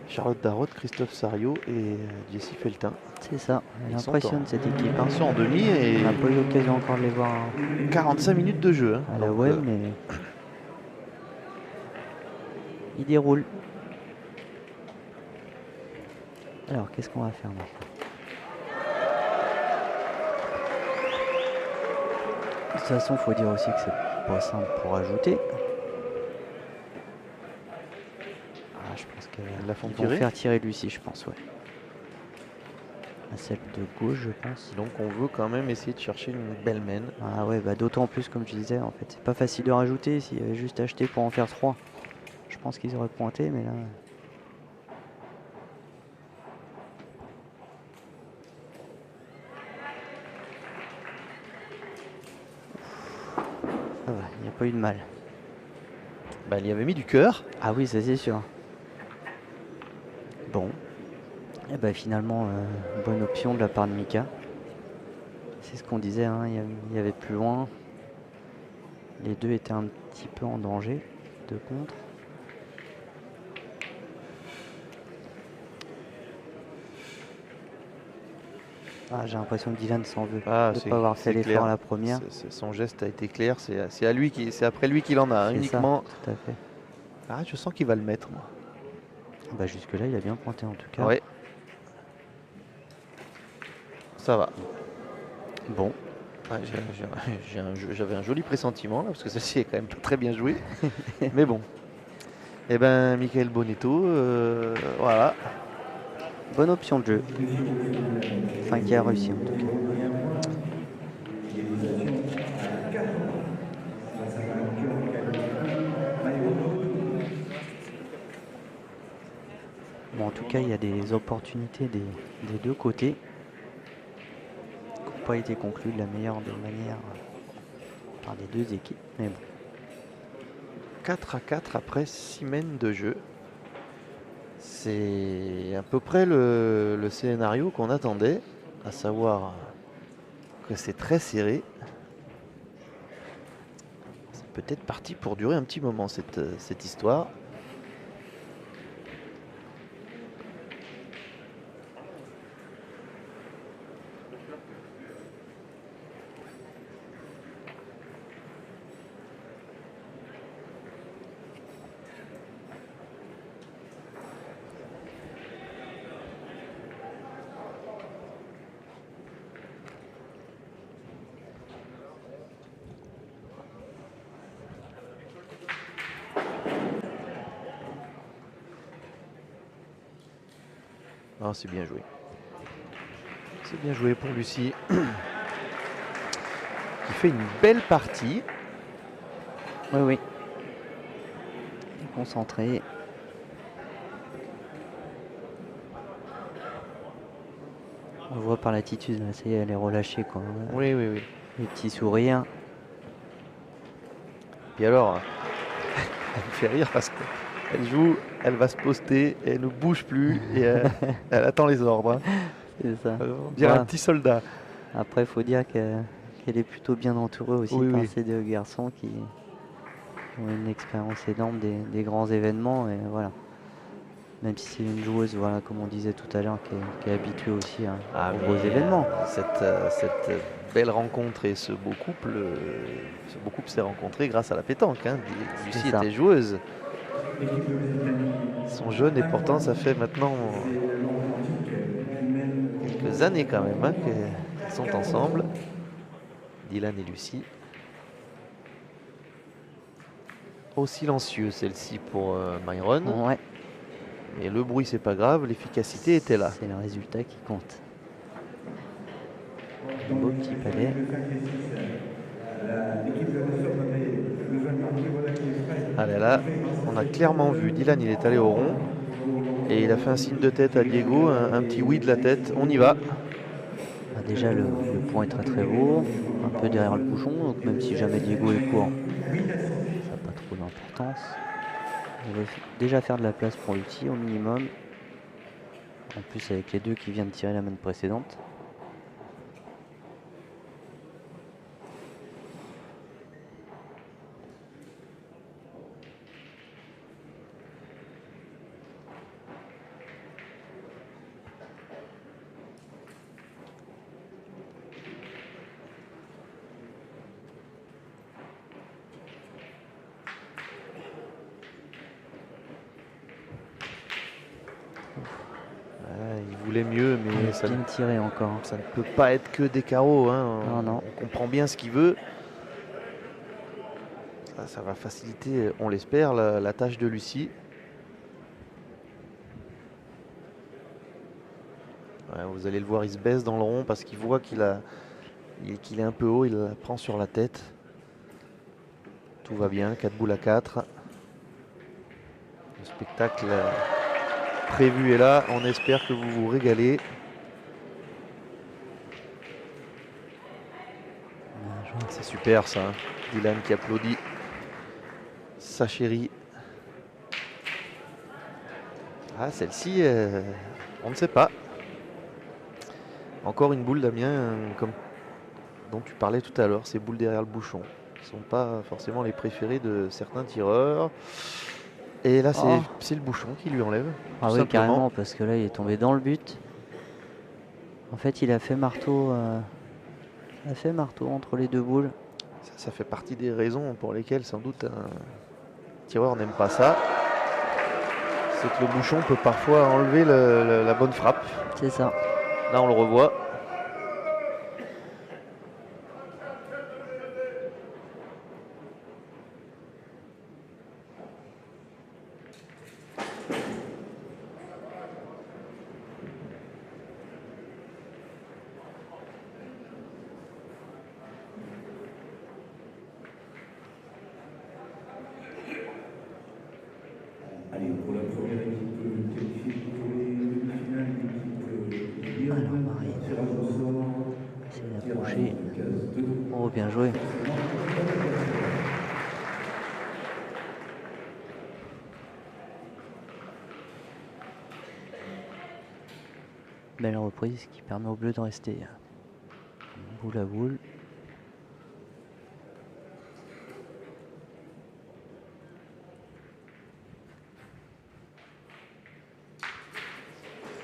Charlotte Darrotte, Christophe Sario et Jessie Feltin. C'est ça, elle impressionne cette équipe. Ils sont en demi et on n'a pas eu l'occasion encore de les voir. 45 minutes de jeu. Hein. À la web, mais il déroule. Alors, qu'est-ce qu'on va faire maintenant? De toute façon, il faut dire aussi que c'est pas simple pour ajouter. Ah, je pense qu'ils vont faire tirer Lucie, je pense, ouais. À celle de gauche, je pense. Donc on veut quand même essayer de chercher une belle mène. Ah ouais, bah d'autant plus, comme je disais, en fait, c'est pas facile de rajouter. S'il y avait juste acheté pour en faire 3, je pense qu'ils auraient pointé, mais là... Ça va, il n'y a pas eu de mal. Bah, il y avait mis du cœur. Ah oui, ça c'est sûr. Bon. Et bah finalement, bonne option de la part de Mika. C'est ce qu'on disait, hein, il y avait plus loin. Les deux étaient un petit peu en danger de contre. Ah, j'ai l'impression que Dylan s'en veut de ne pas avoir fait l'effort à la première. Son geste a été clair, c'est après lui qu'il en a, hein, uniquement. Ça, tout à fait. Ah, je sens qu'il va le mettre, moi. Bah jusque-là, il a bien pointé en tout cas. Ouais. Ça va. Bon. Ouais, j'avais un joli pressentiment, là, parce que celle-ci est quand même pas très bien jouée. Mais bon. Eh ben, Michael Bonetto, voilà. Bonne option de jeu. Enfin, qui a réussi en tout cas. Bon, en tout cas, il y a des opportunités des deux côtés qui n'ont pas été conclues de la meilleure des manières par les deux équipes. Mais bon. 4-4 après 6 semaines de jeu. C'est à peu près le scénario qu'on attendait, à savoir que c'est très serré. C'est peut-être parti pour durer un petit moment cette histoire. Oh, c'est bien joué. C'est bien joué pour Lucie. Qui fait une belle partie. Oui, oui. Concentré. On voit par l'attitude, là, ça y est, elle est relâchée, quoi. Oui, oui, oui. Les petits sourires. Et alors, elle me fait rire parce qu'elle joue, elle va se poster, et elle ne bouge plus et elle attend les ordres. Hein. C'est ça. On dirait un petit soldat. Après, il faut dire qu'elle est plutôt bien entourée aussi par ces deux garçons qui ont une expérience énorme des grands événements. Et voilà. Même si c'est une joueuse, voilà, comme on disait tout à l'heure, qui est habituée aussi aux gros événements. Cette belle rencontre et ce beau couple s'est rencontré grâce à la pétanque. Hein. Lucie était joueuse. Son jeune et pourtant ça fait maintenant quelques années quand même hein, qu'ils sont ensemble. Dylan et Lucie. Au silencieux celle-ci pour Myron. Ouais. Mais le bruit c'est pas grave, l'efficacité était là. C'est le résultat qui compte. Un beau petit palais. Allez là, on a clairement vu, Dylan il est allé au rond et il a fait un signe de tête à Diego, un petit oui de la tête, on y va. Ah, déjà le point est très très beau, un peu derrière le bouchon, donc même si jamais Diego est court, ça n'a pas trop d'importance. On va déjà faire de la place pour Lucie au minimum. En plus avec les deux qui viennent tirer la main précédente. Il voulait mieux, mais ça bien tiré encore. Ça ne peut pas être que des carreaux. Hein. Non. On comprend bien ce qu'il veut. Ça va faciliter, on l'espère, la tâche de Lucie. Ouais, vous allez le voir, il se baisse dans le rond parce qu'il voit qu'il est un peu haut, il la prend sur la tête. Tout va bien, 4 boules à 4. Le spectacle prévu est là, on espère que vous vous régalez. C'est super ça, hein. Dylan qui applaudit sa chérie. Ah, celle-ci, On ne sait pas. Encore une boule, Damien, comme dont tu parlais tout à l'heure, ces boules derrière le bouchon. Ne sont pas forcément les préférés de certains tireurs. Et là, Oh. c'est le bouchon qui lui enlève. Ah tout oui, simplement. carrément, parce que là, il est tombé dans le but. En fait, il a fait marteau, entre les deux boules. Ça fait partie des raisons pour lesquelles sans doute un tireur n'aime pas ça. C'est que le bouchon peut parfois enlever la bonne frappe. C'est ça. Là, on le revoit. Allez, pour la première équipe qualifiée pour les demi-finales, l'équipe Alors, Marie, tirage au sort, c'est tirage d'approcher. de case 2. Oh, bien joué. Belle reprise qui permet au bleu de rester boule à boule.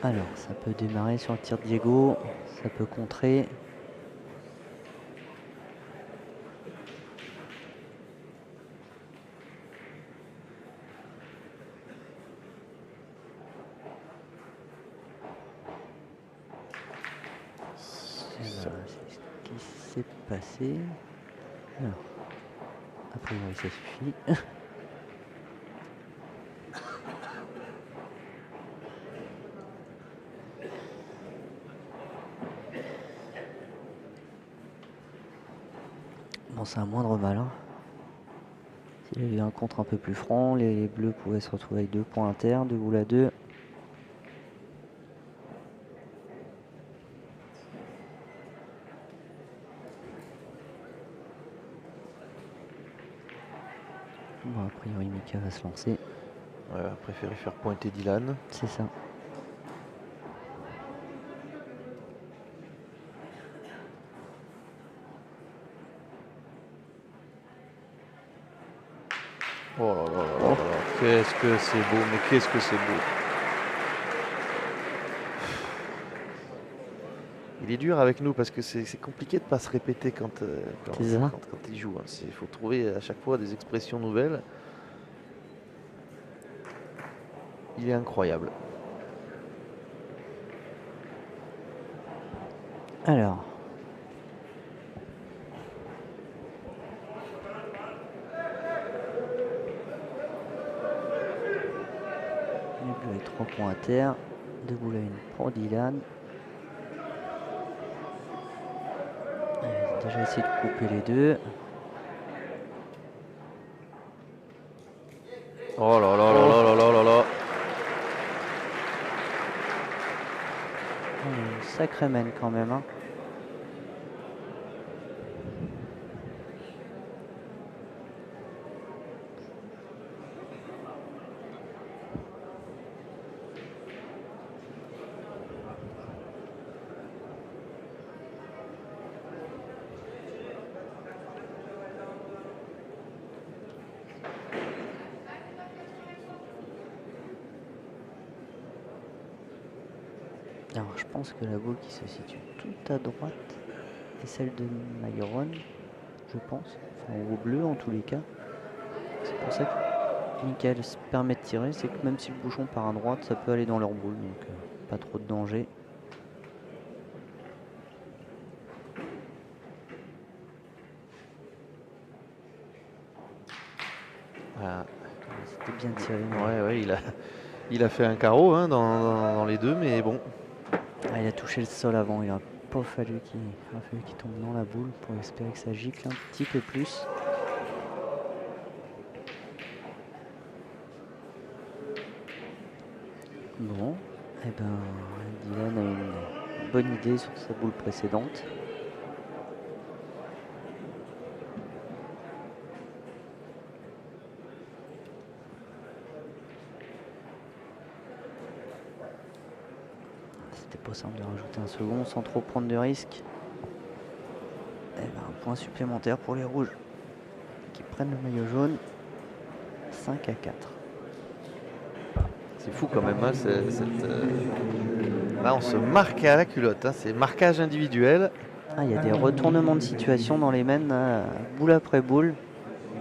Alors, ça peut démarrer sur le tir de Diego, ça peut contrer. C'est ce qui s'est passé. Alors, a priori, ça suffit. Bon, c'est un moindre mal. Hein. S'il y avait un contre un peu plus franc, les bleus pouvaient se retrouver avec 2 points inter, 2 boules à 2. Bon, a priori, Mika va se lancer. Ouais, a préféré faire pointer Dylan. C'est ça. Oh là là là là là. Qu'est-ce que c'est beau, mais qu'est-ce que c'est beau. Il est dur avec nous parce que c'est compliqué de ne pas se répéter quand il joue. Il faut trouver à chaque fois des expressions nouvelles. Il est incroyable. Alors. Les bleus avec 3 points à terre. 2 boules à 1 pour Dylan. Déjà essayé de couper les deux. Oh là là là là là là là là. Une sacrée mène quand même. Hein. Alors je pense que la boule qui se situe tout à droite est celle de Myron, je pense, enfin au bleu en tous les cas. C'est pour ça que Michael se permet de tirer, c'est que même si le bouchon part à droite, ça peut aller dans leur boule, donc pas trop de danger. Ah. C'était bien tiré. Ouais, il a fait un carreau hein, dans les deux, mais bon. Ah, il a touché le sol avant, il a pas fallu qu'il tombe dans la boule pour espérer que ça gicle un petit peu plus. Bon, et ben Dylan a une bonne idée sur sa boule précédente. C'était pas simple de rajouter un second sans trop prendre de risques. Et ben, un point supplémentaire pour les rouges qui prennent le maillot jaune. 5 à 4. C'est fou quand même, hein, là on se marque à la culotte, hein, c'est marquage individuel. Ah, il y a des retournements de situation dans les mènes, boule après boule.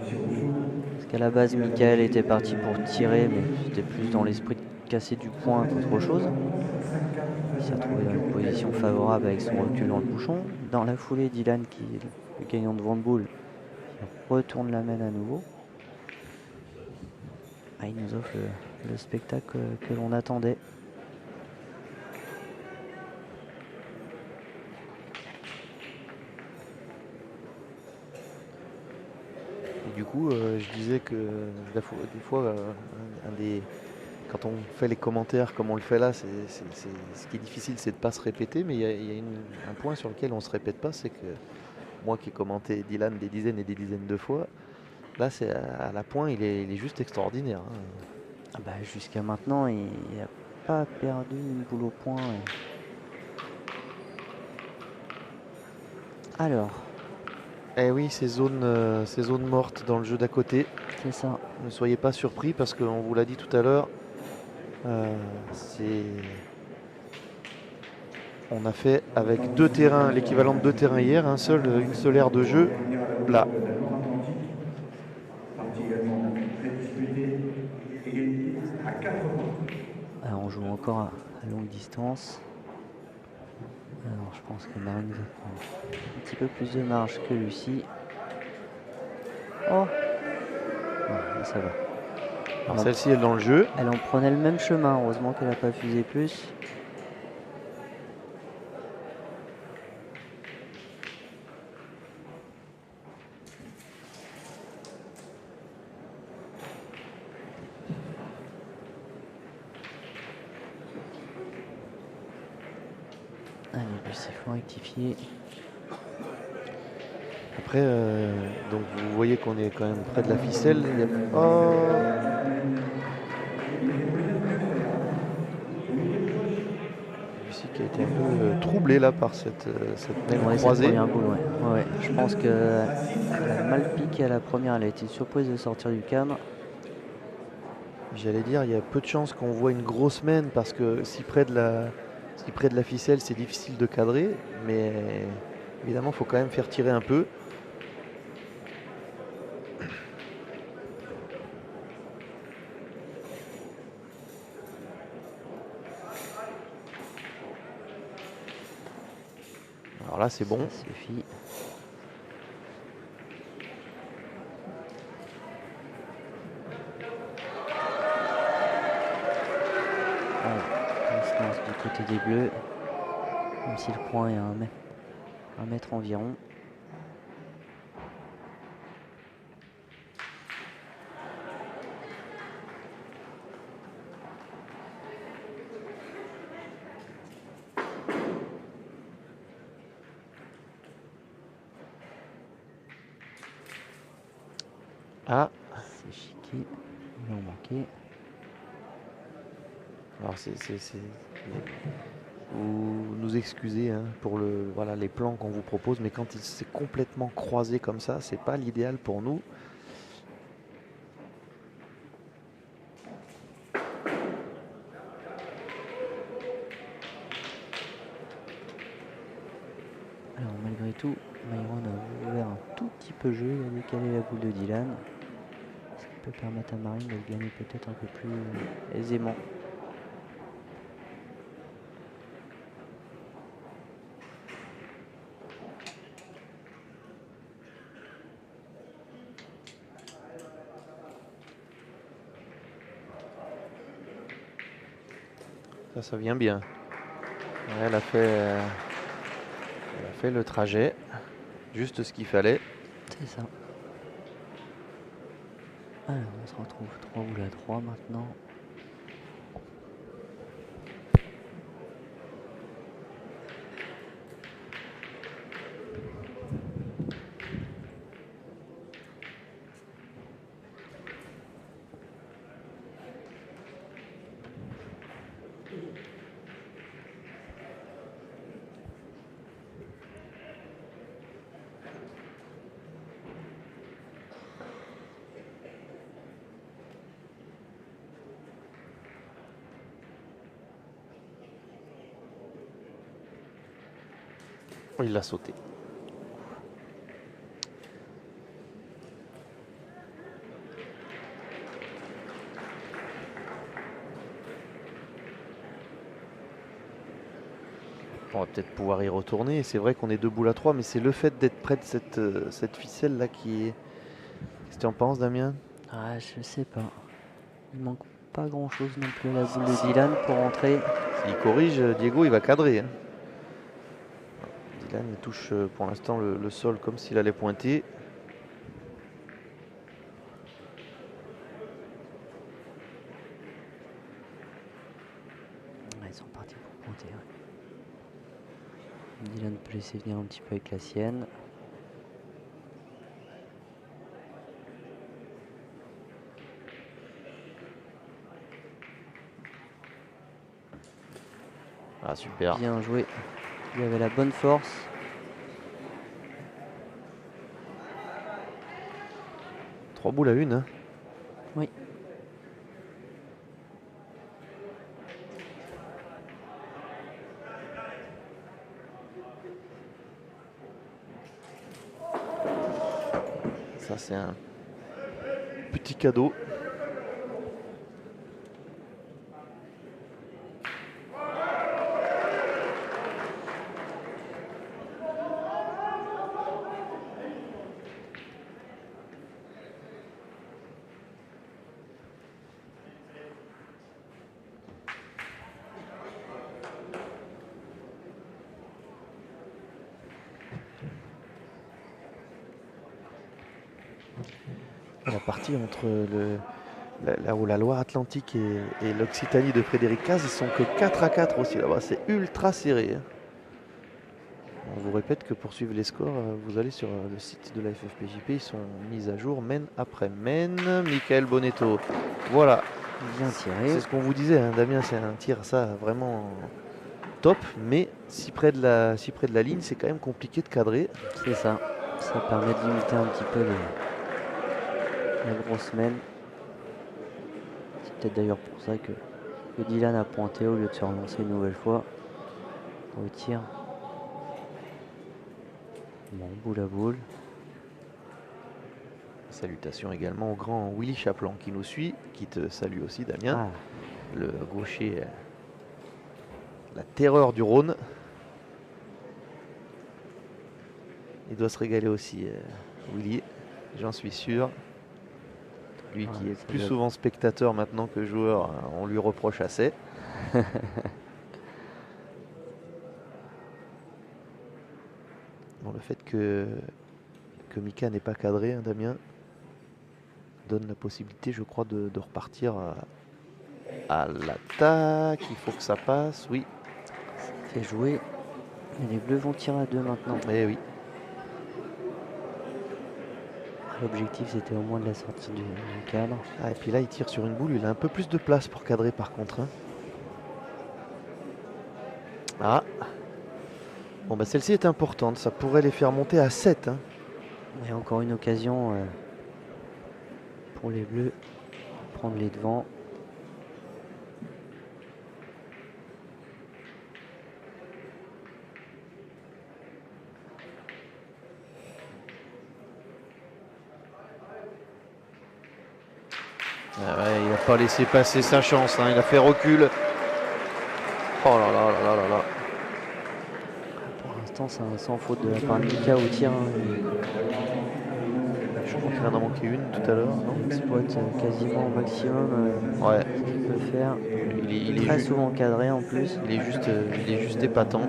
Parce qu'à la base, Michael était parti pour tirer, mais c'était plus dans l'esprit de casser du point qu'autre chose. Il s'est retrouvé dans une position favorable avec son recul dans le bouchon. Dans la foulée, Dylan, qui est le gagnant de Van Boule, qui retourne la mène à nouveau. Ah, il nous offre le spectacle que l'on attendait. Et du coup, je disais que des fois, quand on fait les commentaires comme on le fait là, ce qui est difficile, c'est de ne pas se répéter, mais il y a un point sur lequel on ne se répète pas, c'est que moi qui ai commenté Dylan des dizaines et des dizaines de fois, là, c'est à la pointe, il est juste extraordinaire, hein. Ah bah, jusqu'à maintenant, il n'a pas perdu une boule au point. Alors. Eh oui, ces zones mortes dans le jeu d'à côté. C'est ça. Ne soyez pas surpris parce qu'on vous l'a dit tout à l'heure, on a fait avec 2 terrains, l'équivalent de 2 terrains hier, une seule aire de jeu là. Alors, on joue encore à longue distance. Alors je pense que Marine va prendre un petit peu plus de marge que Lucie. Oh, ouais, ça va. Alors celle-ci est dans le jeu. Elle en prenait le même chemin, heureusement qu'elle n'a pas fusé plus. Allez, Lucie, il faut rectifier. Après, donc vous voyez qu'on est quand même près de la ficelle. Oh, Lucie qui a été un peu troublée là par cette main croisée. Cette première boule, ouais. Je pense qu'elle a mal piqué à la première, elle a été surprise de sortir du cadre. J'allais dire, il y a peu de chances qu'on voit une grosse main parce que si près de la ficelle, c'est difficile de cadrer. Mais évidemment, il faut quand même faire tirer un peu. Alors là, c'est bon. Ça suffit. On se lance du côté des bleus, même si le point est à 1 mètre environ. Ah, c'est chiqué, ils l'ont manqué. alors vous nous excusez hein, pour les plans qu'on vous propose, mais quand il s'est complètement croisé comme ça, c'est pas l'idéal pour nous. Alors malgré tout, Myron a ouvert un tout petit peu le jeu, il a décalé la boule de Dylan. Ce qui peut permettre à Marine de le gagner peut-être un peu plus aisément. Ça vient bien. Elle a fait le trajet, juste ce qu'il fallait. C'est ça. Alors on se retrouve 3 boules à 3 maintenant. Oh, il l'a sauté. On va peut-être pouvoir y retourner. C'est vrai qu'on est 2 boules à 3, mais c'est le fait d'être près de cette ficelle là qui est. Qu'est-ce que tu en penses, Damien? Ah, je sais pas. Il manque pas grand chose non plus à la boule de Dylan pour rentrer. S'il corrige, Diego il va cadrer, hein. Dylan il touche pour l'instant le sol comme s'il allait pointer. Ouais, ils sont partis pour pointer. Ouais. Dylan peut laisser venir un petit peu avec la sienne. Ah super. Bien joué. Il avait la bonne force. Trois boules à une, hein. Oui. Ça c'est un petit cadeau. La partie entre la Loire-Atlantique et l'Occitanie de Frédéric Cazes, ils sont que 4-4 aussi là-bas. C'est ultra serré, hein. On vous répète que pour suivre les scores, vous allez sur le site de la FFPJP. Ils sont mis à jour mène après mène. Michael Bonetto. Voilà. Bien tiré. C'est ce qu'on vous disait, hein, Damien, c'est un tir ça vraiment top, mais si près de la ligne, c'est quand même compliqué de cadrer. C'est ça. Ça permet de limiter un petit peu la grosse mène. C'est peut-être d'ailleurs pour ça que Dylan a pointé au lieu de se relancer une nouvelle fois pour le tir. Bon, boule à boule. Salutations également au grand Willy Chaplan qui nous suit, qui te salue aussi, Damien. Ah, Le gaucher, la terreur du Rhône. Il doit se régaler aussi, Willy, j'en suis sûr. Lui qui ouais, est ça plus doit- souvent spectateur maintenant que joueur, on lui reproche assez. Bon, le fait que Mika n'ait pas cadré, hein, Damien, donne la possibilité, je crois, de repartir à l'attaque. Il faut que ça passe, oui. ça fait jouer. Et les bleus vont tirer à 2 maintenant. Eh oui. L'objectif c'était au moins de la sortie du cadre. Ah, et puis là, il tire sur une boule. Il a un peu plus de place pour cadrer par contre, hein. Ah. Bon, bah celle-ci est importante. Ça pourrait les faire monter à 7, hein. Et encore une occasion pour les bleus de prendre les devants. Ah ouais, il n'a pas laissé passer sa chance, hein. Il a fait recul. Oh là là là là là là. Pour l'instant c'est un sans faute de la part de Mika au tir. Hein. Je crois qu'il en a manqué une tout à l'heure, non? Il exploite quasiment au maximum Ouais. ce qu'il peut faire. Il est Très souvent cadré en plus. il est juste épatant.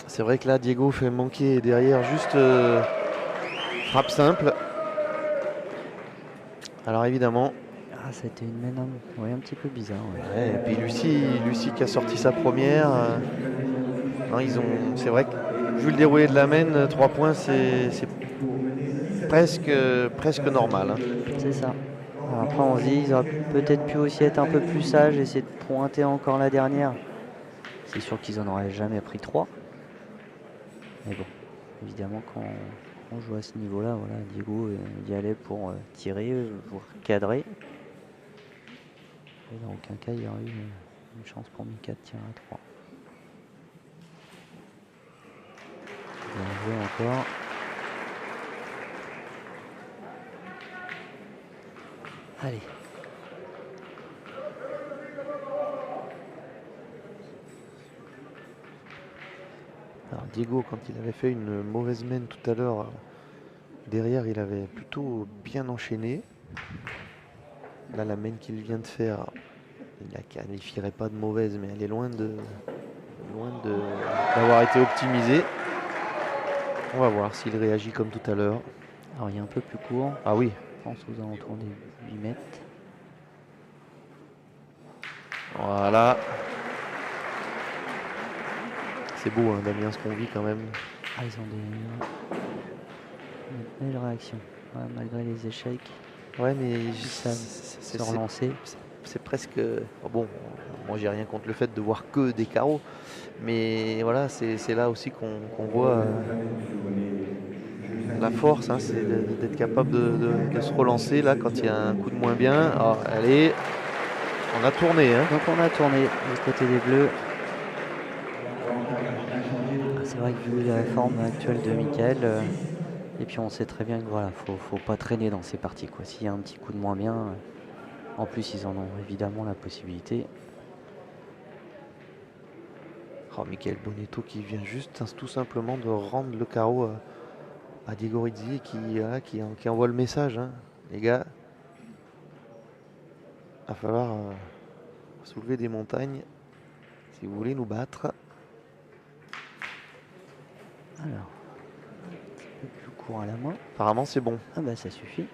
C'est vrai que là, Diego fait manquer derrière juste frappe simple. Alors évidemment, Ah, ça a été une mène un petit peu bizarre. Ouais. ouais, et puis Lucie qui a sorti sa première. Non, c'est vrai que vu le déroulé de la main, 3 points, c'est presque normal, hein. C'est ça. Alors après on se dit ils auraient peut-être pu aussi être un peu plus sages, essayer de pointer encore la dernière. C'est sûr qu'ils en auraient jamais pris 3. Mais bon, évidemment quand on joue à ce niveau-là, voilà, Diego y allait pour tirer, pour cadrer. Et dans aucun cas il y aurait eu une chance pour Mika de tirer à 3. encore. Allez. Alors Diego, quand il avait fait une mauvaise main tout à l'heure, derrière il avait plutôt bien enchaîné. Là, la main qu'il vient de faire, il ne la qualifierait pas de mauvaise, mais elle est loin d'avoir été optimisée. On va voir s'il réagit comme tout à l'heure. Alors il est un peu plus court. Ah oui. Je pense aux alentours des 8 mètres. Voilà. C'est beau, hein, Damien, ce qu'on vit quand même. Ah, ils ont des belles réactions, ouais, malgré les échecs. Ouais, mais Ils savent se relancer. C'est presque... Bon, moi j'ai rien contre le fait de voir que des carreaux, mais voilà, c'est là aussi qu'on voit la force, hein, c'est d'être capable de se relancer là quand il y a un coup de moins bien. Alors, allez, on a tourné. Hein. Donc on a tourné du côté des Bleus. C'est vrai que vu la forme actuelle de Michael, et puis on sait très bien que voilà, faut pas traîner dans ces parties, quoi. S'il y a un petit coup de moins bien, en plus ils en ont évidemment la possibilité. Oh, Michael Bonetto qui vient juste tout simplement de rendre le carreau à Diego Rizzi qui envoie le message. Hein. Les gars, il va falloir soulever des montagnes si vous voulez nous battre. Alors, un petit peu plus court à la main. Apparemment c'est bon. Ah bah ça suffit.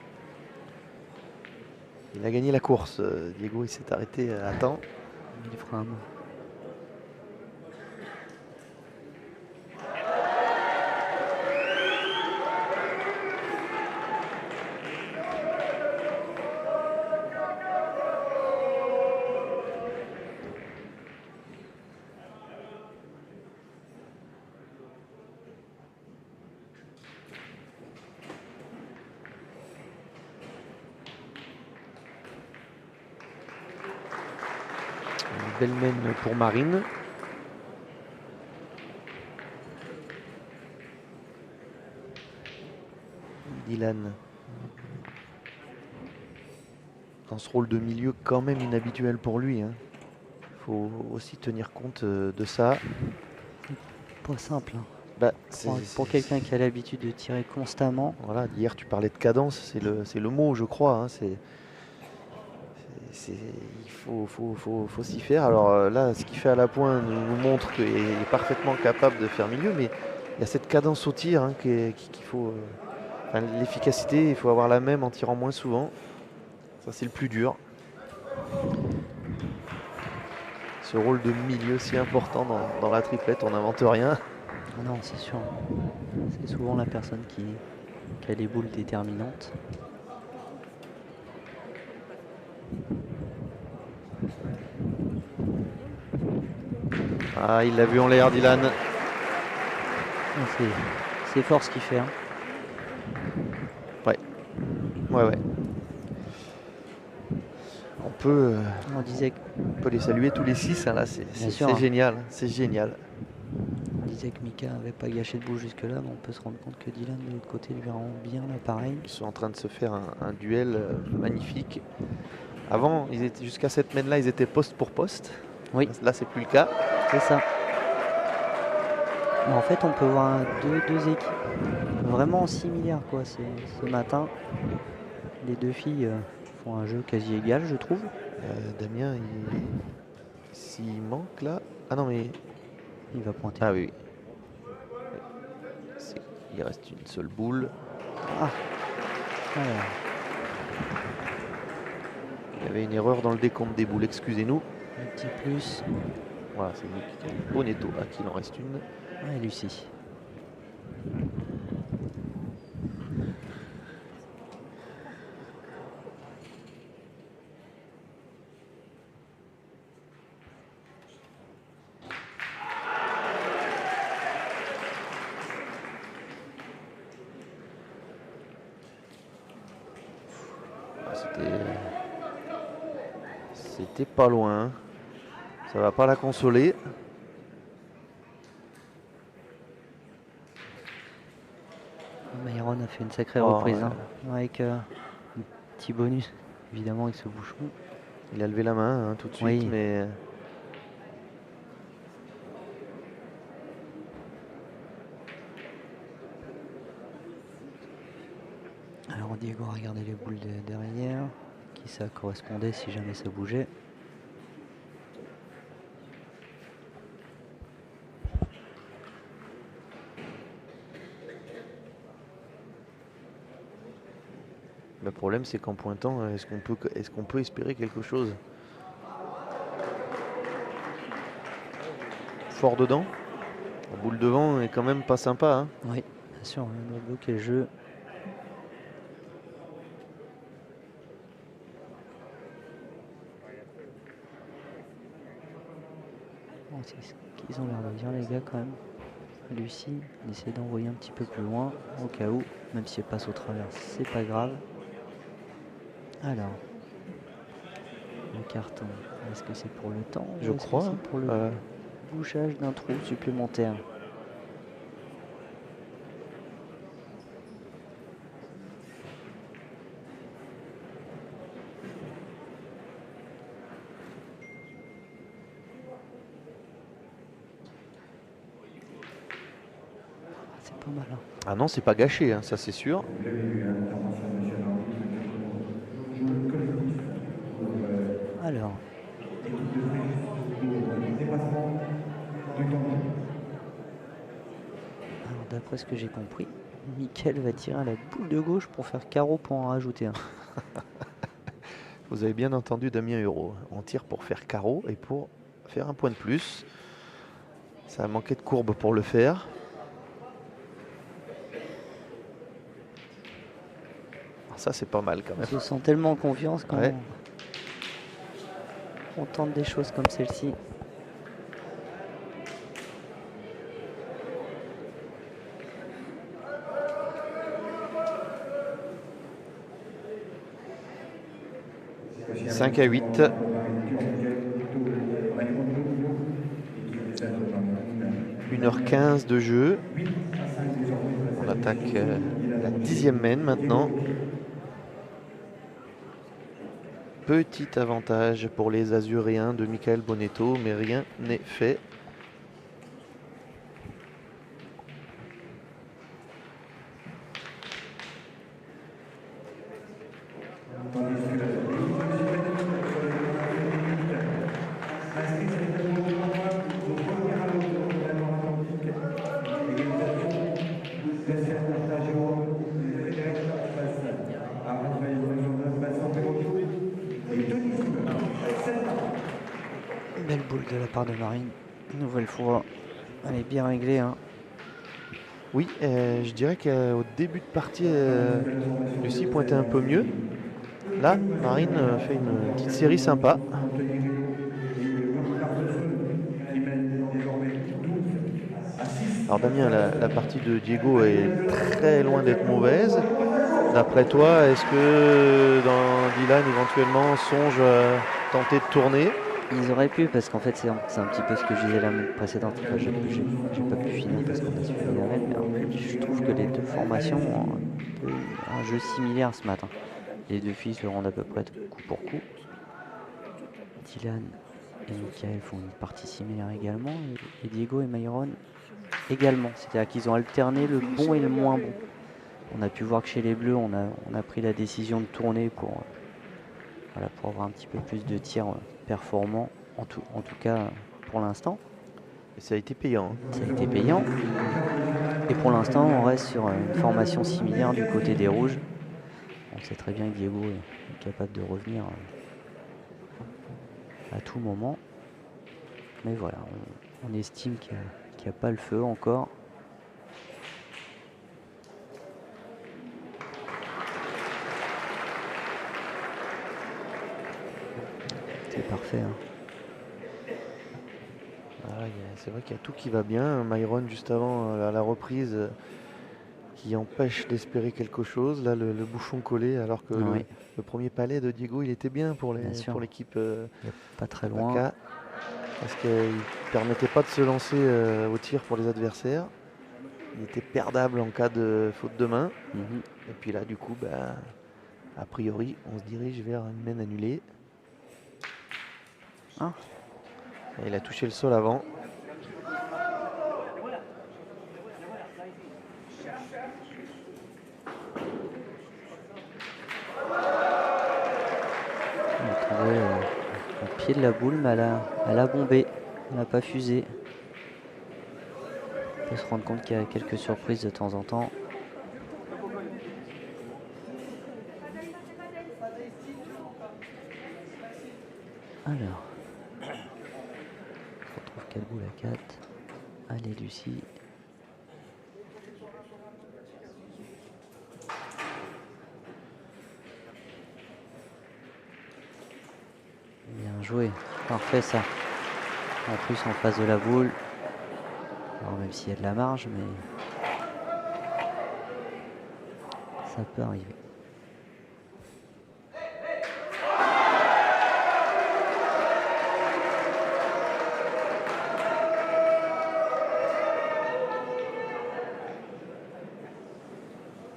Il a gagné la course. Diego il s'est arrêté à temps. Il fera un mot. Belle main pour Marine. Dylan. Dans ce rôle de milieu quand même inhabituel pour lui. Il faut aussi tenir compte de ça. Pas simple. Hein. Bah, pour quelqu'un qui a l'habitude de tirer constamment. Voilà, hier tu parlais de cadence, c'est le mot je crois. Hein, il faut s'y faire. Alors là, ce qu'il fait à la pointe nous montre qu'il est parfaitement capable de faire milieu, mais il y a cette cadence au tir hein, qu'il faut... Enfin, l'efficacité, il faut avoir la même en tirant moins souvent. Ça, c'est le plus dur. Ce rôle de milieu si important dans la triplette, on n'invente rien. Non, c'est sûr. C'est souvent la personne qui a les boules déterminantes. Ah, il l'a vu en l'air, Dylan. C'est fort ce qu'il fait. Hein. Ouais. On peut les saluer tous les 6. Hein, là, c'est génial. C'est génial. On disait que Mika n'avait pas gâché de bout jusque-là, mais on peut se rendre compte que Dylan de l'autre côté lui rend bien l'appareil. Ils sont en train de se faire un duel magnifique. Avant, jusqu'à cette main-là, ils étaient poste pour poste. Oui. Là, c'est plus le cas. C'est ça. Mais en fait, on peut voir deux équipes vraiment similaires quoi. Ce matin. Les deux filles font un jeu quasi égal, je trouve. Damien, s'il manque là... Ah non, mais... Il va pointer. Ah oui. Il reste une seule boule. Ah. Alors. Il y avait une erreur dans le décompte des boules, excusez-nous. Un petit plus. Voilà, c'est Bonetto à qui il en reste une. Ouais, Lucie. C'était pas loin. Ça va pas la consoler. Myron a fait une sacrée Oh, reprise, ouais. hein, avec un petit bonus, évidemment, avec ce bouchon. Il a levé la main, hein, tout de suite, Oui. mais Alors Diego a regardé les boules derrière, qui ça correspondait si jamais ça bougeait. le problème c'est qu'en pointant, est-ce qu'on peut espérer quelque chose? Fort dedans. La boule devant est quand même pas sympa, hein. Oui, bien sûr, on doit bloquer le jeu. Bon, c'est ce qu'ils ont l'air de dire, les gars, quand même. Lucie, il essaie d'envoyer un petit peu plus loin, au cas où, même si elle passe au travers, c'est pas grave. Alors, le carton, est-ce que c'est pour le temps Je ou est-ce que crois. c'est pour le bouchage d'un trou supplémentaire? C'est pas mal, hein. Ah non, c'est pas gâché, hein, ça c'est sûr. Vous avez vu l'intervention de M. Marvin, joue le collectif pour Alors, équipe de Fréjus, pour dépassement du temps de jeu. alors d'après ce que j'ai compris, Mickaël va tirer à la boule de gauche pour faire carreau pour en rajouter un. Vous avez bien entendu Damien Hureau. On tire pour faire carreau et pour faire un point de plus. Ça a manqué de courbe pour le faire. Alors ça c'est pas mal quand On même. se sent tellement en confiance quand Ouais. on tente des choses comme celle-ci. Aussi 5 à 8. plutôt et 1h15 de jeu. 8 à 5 désormais. On attaque la 10e main maintenant. Petit avantage pour les Azuréens de Michael Bonetto, mais rien n'est fait. Tandis que la inscrit sur les tableaux de points au premier allô de la Atlantique. Égalisation de Serge Jérôme, Frédéric face à Raphaël Maison, Vincent Perrotto et Tony Simon. 7 ans. Belle boule de la part de Marine. Une nouvelle fois. Elle est bien réglée, hein. Oui, je dirais qu'au début de partie, Lucie pointait un peu mieux. Là, Marine fait une petite série sympa. Alors Damien, la partie de Diego est très loin d'être mauvaise. D'après toi, est-ce que dans Dylan éventuellement songe à tenter de tourner? Ils auraient pu, parce qu'en fait c'est un petit peu ce que je disais la semaine précédente. Enfin, j'ai pas pu finir parce qu'on a suivi la même, mais en fait, je trouve que les deux formations ont un jeu similaire ce matin. Les deux filles se rendent à peu près coup pour coup. Dylan et Michael font une partie similaire également, et Diego et Myron également. C'est-à-dire qu'ils ont alterné le bon et le moins bon. On a pu voir que chez les Bleus, on a pris la décision de tourner pour avoir un petit peu plus de tirs performants, en tout cas pour l'instant. Et ça a été payant. Ça a été payant. Et pour l'instant, on reste sur une formation similaire du côté des Rouges. On sait très bien que Diego est capable de revenir à tout moment. Mais voilà, on estime qu'il n'y a pas le feu encore. C'est parfait, hein. C'est vrai qu'il y a tout qui va bien. Myron juste avant la reprise qui empêche d'espérer quelque chose. Là le bouchon collé alors que Oui. le premier palais de Diego il était bien pour l'équipe Pas très loin. Paca, parce qu'il ne permettait pas de se lancer au tir pour les adversaires. il était perdable en cas de faute de main. Mhm. Et puis là, du coup, a priori, on se dirige vers une main annulée. Ah. Et il a touché le sol avant. Il est tombé au pied de la boule, mais elle a bombé. Elle n'a pas fusé. On peut se rendre compte qu'il y a quelques surprises de temps en temps. Alors, on retrouve quelle boule à 4. Allez, Lucie. Bien joué. Parfait ça. En plus en face de la boule. Alors même s'il y a de la marge, mais ça peut arriver.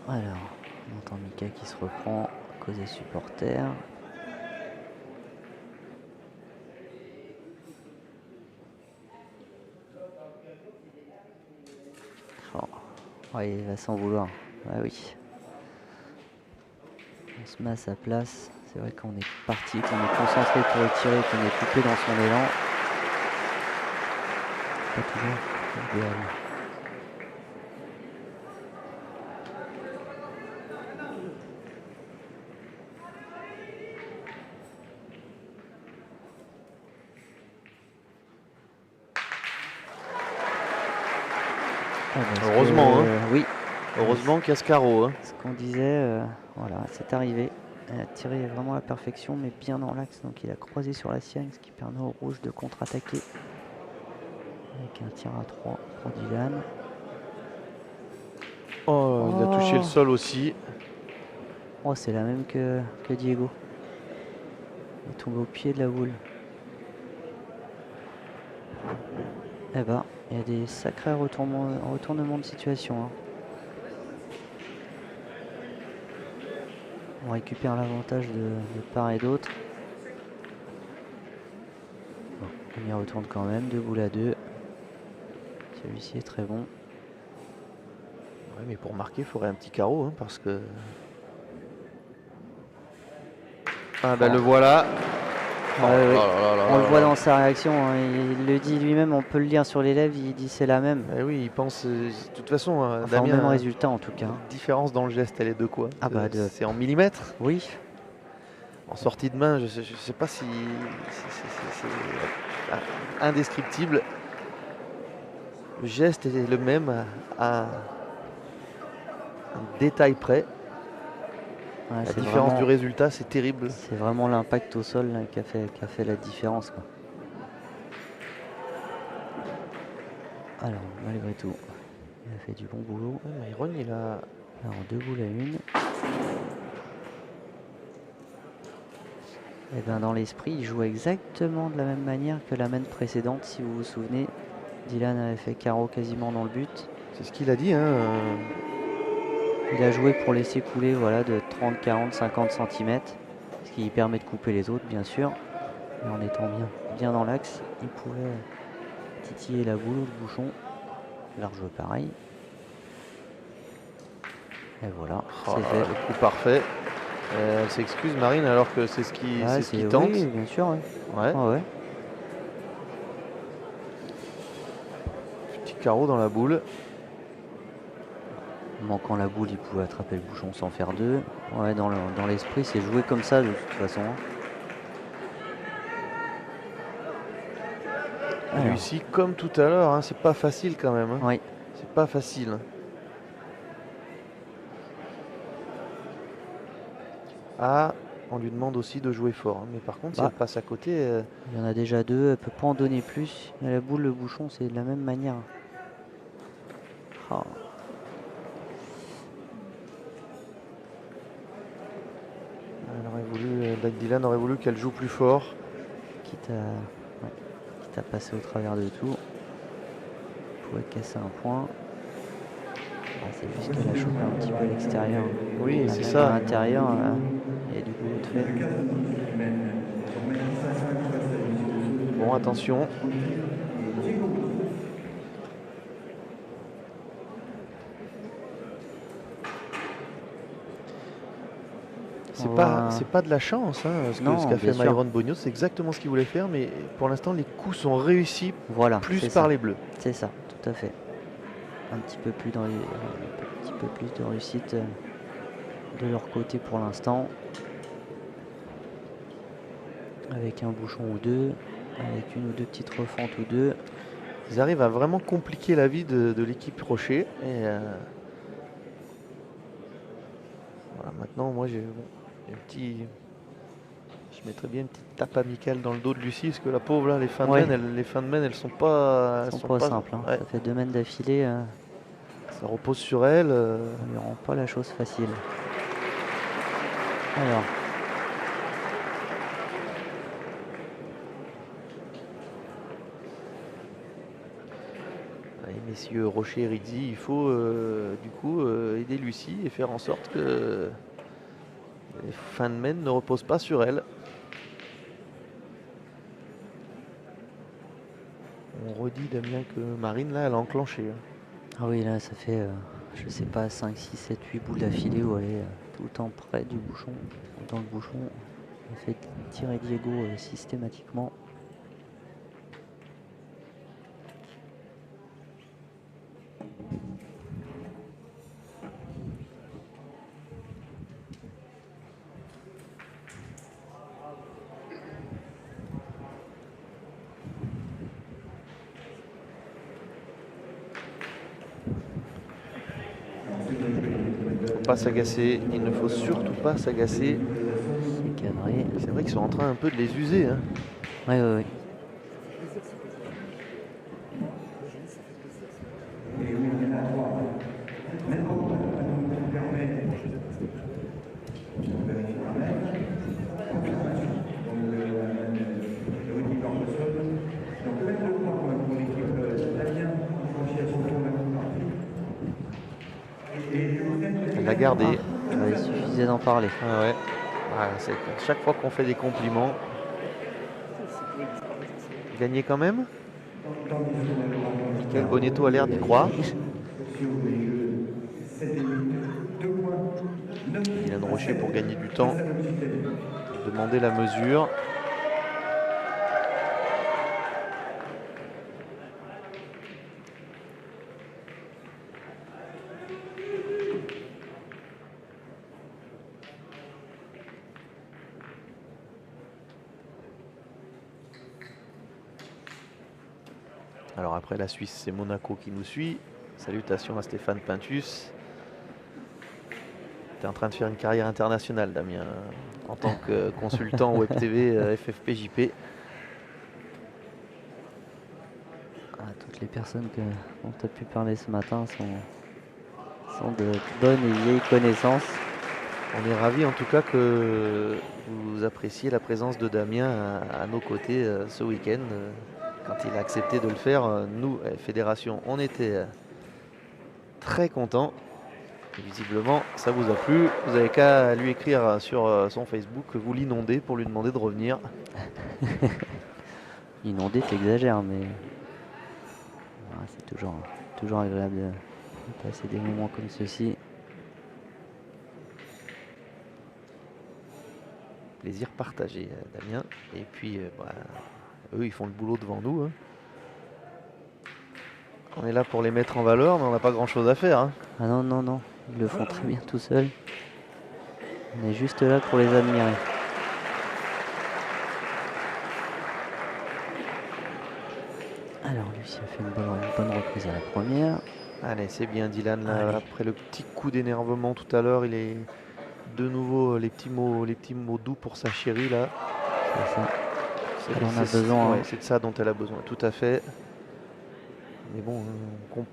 Alors, on entend Mika qui se reprend à cause des supporters. Oh. Ouais, il va s'en vouloir. Ah oui. On se met à sa place. C'est vrai qu'on est parti, qu'on est concentré pour le tirer, qu'on est coupé dans son élan. Pas toujours idéal. Ah bah, Heureusement, hein. Oui. Heureusement qu'il y a ce carreau. Hein. Ce qu'on disait, voilà, c'est arrivé. Elle a tiré vraiment à la perfection, mais bien dans l'axe. Donc il a croisé sur la sienne, ce qui permet au rouge de contre-attaquer. Avec un tir à 3 pour Dylan. Oh, il a touché le sol aussi. Oh, c'est la même que Diego. Il est tombé au pied de la boule. Eh ben, il y a des sacrés retournements de situation. Hein. On récupère l'avantage de part et d'autre. Bon, on y retourne quand même, 2 boules à 2. Celui-ci est très bon. Ouais, mais pour marquer, il faudrait un petit carreau, hein, parce que... Ah ben le voilà. Ouais, ouais. On le voit là. dans sa réaction, hein. Il le dit lui-même, on peut le lire sur les lèvres, il dit c'est la même. Eh oui, il pense... de toute façon, Enfin, au Damien, même résultat en tout cas. différence dans le geste, elle est de quoi? Ah bah de... C'est en millimètres? Oui. En sortie de main, je sais pas si c'est indescriptible. Le geste est le même à un détail près. Ouais, La différence du résultat, c'est terrible. C'est vraiment l'impact au sol là, qui a fait la différence, quoi. Alors, malgré tout, il a fait du bon boulot. Ouais, Myron, il a... Alors, 2 boules à 1. Et bien dans l'esprit, il joue exactement de la même manière que la main précédente, si vous vous souvenez. Dylan avait fait carreau quasiment dans le but. C'est ce qu'il a dit, hein. Il a joué pour laisser couler, voilà, de 30, 40, 50 cm, ce qui permet de couper les autres, bien sûr. Et en étant bien dans l'axe, il pouvait titiller la boule ou le bouchon. Large pareil. Et voilà, Oh c'est là, fait. le coup parfait. Elle s'excuse, Marine, alors que c'est ce qui tente. Oui, bien sûr. Ouais. Ouais. Ah ouais. Petit carreau dans la boule. Manquant la boule, il pouvait attraper le bouchon sans faire deux. Ouais, dans l'esprit, c'est joué comme ça de toute façon. Celui-ci, comme tout à l'heure, hein, c'est pas facile quand même. Hein. Oui. C'est pas facile. Ah, on lui demande aussi de jouer fort. Hein. Mais par contre, si elle passe à côté... Il y en a déjà deux, elle peut pas en donner plus. Mais la boule, le bouchon, c'est de la même manière. Oh. Dylan aurait voulu qu'elle joue plus fort. Quitte à passer au travers de tout. Pour casser un point. C'est juste qu'elle a chopé un petit peu à l'extérieur. Oui, La c'est même ça. à l'intérieur, il y a du boulot de fait. Le 4 qui mène. Donc maintenant 5-5 face à Lucie Bon, attention. et Diego. C'est pas de la chance, hein, ce Non, qu'a fait bien sûr. Myron Bognos, c'est exactement ce qu'il voulait faire, mais pour l'instant les coups sont réussis Voilà, plus c'est par ça. les bleus. C'est ça, tout à fait. Un petit peu plus de réussite de leur côté pour l'instant. Avec un bouchon ou deux, avec une ou deux petites refentes ou deux. Ils arrivent à vraiment compliquer la vie de l'équipe Rocher. Et voilà, maintenant, moi, j'ai un petit. Je mettrais bien une petite tape amicale dans le dos de Lucie, parce que la pauvre, là, les fins de Ouais. main, elles sont pas. Elles sont pas simples. Hein. Ouais, Ça fait 2 mènes d'affilée. ça repose sur elle. On lui rend pas la chose facile. Alors. Allez, messieurs Rocher et Rizzi, il faut du coup aider Lucie et faire en sorte que les fins de main ne reposent pas sur elle. On redit, Damien, que Marine, là, elle a enclenché. Hein. Ah oui, là, ça fait, je sais pas, 5, 6, 7, 8 boules d'affilée où elle est tout le temps près du bouchon. Dans le bouchon, elle fait tirer Diego systématiquement. Faut pas s'agacer, il ne faut surtout pas s'agacer. C'est cadré. C'est vrai qu'ils sont en train un peu de les user. Hein. Ouais, ouais, ouais. Et oui, il y en a 3. Maintenant, on nous permet de vérifier quand même. Donc, Rudy Barbeson. Donc, 22 points pour l'équipe Damien, franchi à son tour la partie. Elle l'a gardé. Ouais, il suffisait d'en parler. Ah ouais. Voilà, c'est chaque fois qu'on fait des compliments. Gagné quand même. Michael Bonetto a l'air d'y croire. Dylan Rocher pour gagner du temps. Demander la mesure. Alors après la Suisse, c'est Monaco qui nous suit. Salutations à Stéphane Pintus. Tu es en train de faire une carrière internationale, Damien, en tant que consultant Web TV FFP-JP. Toutes les personnes dont tu as pu parler ce matin sont de bonnes et vieilles connaissances. On est ravis en tout cas que vous appréciez la présence de Damien à nos côtés ce week-end. Quand il a accepté de le faire, nous, Fédération, on était très contents. Et visiblement, ça vous a plu. Vous avez qu'à lui écrire sur son Facebook que vous l'inondez pour lui demander de revenir. Inondé, t'exagères, mais c'est toujours agréable de passer des moments comme ceci. Plaisir partagé, Damien. Et puis, eux, ils font le boulot devant nous. Hein. On est là pour les mettre en valeur, mais on n'a pas grand-chose à faire. Hein. Ah non, non, non. Ils le font très bien tout seuls. On est juste là pour les admirer. Alors, Lucie a fait une bonne reprise à la première. Allez, c'est bien Dylan. Là, après le petit coup d'énervement tout à l'heure, il est de nouveau les petits mots doux pour sa chérie là. C'est ça. Elle en a besoin. Ouais, c'est de ça dont elle a besoin, tout à fait. Mais bon, on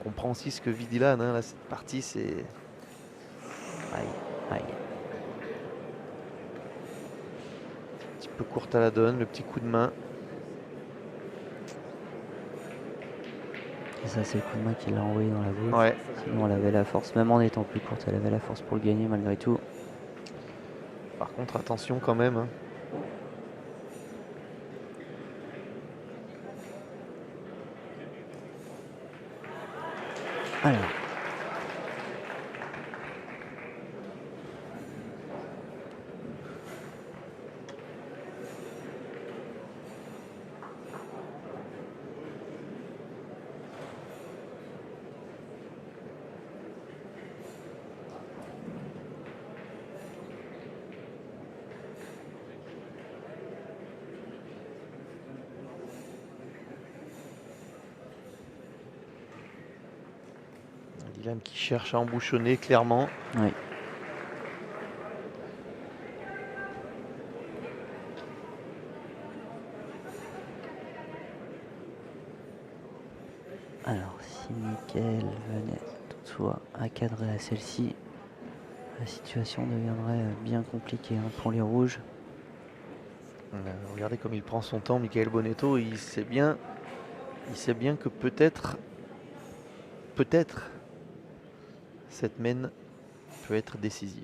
comprend aussi ce que vit Dylan. Hein, là, cette partie, c'est... Aïe, aïe. Un petit peu courte à la donne, le petit coup de main. C'est ça, c'est le coup de main qui l'a envoyé dans la boule. Ouais. Sinon, elle avait la force, même en étant plus courte, elle avait la force pour le gagner malgré tout. Par contre, attention quand même. Hein. Alors. Dylan qui cherche à embouchonner clairement. Oui. Alors, si Mickaël venait toutefois à cadrer à celle-ci, la situation deviendrait bien compliquée hein, pour les rouges. Regardez comme il prend son temps, Michael Bonetto. Il sait bien que peut-être, cette mène peut être décisive.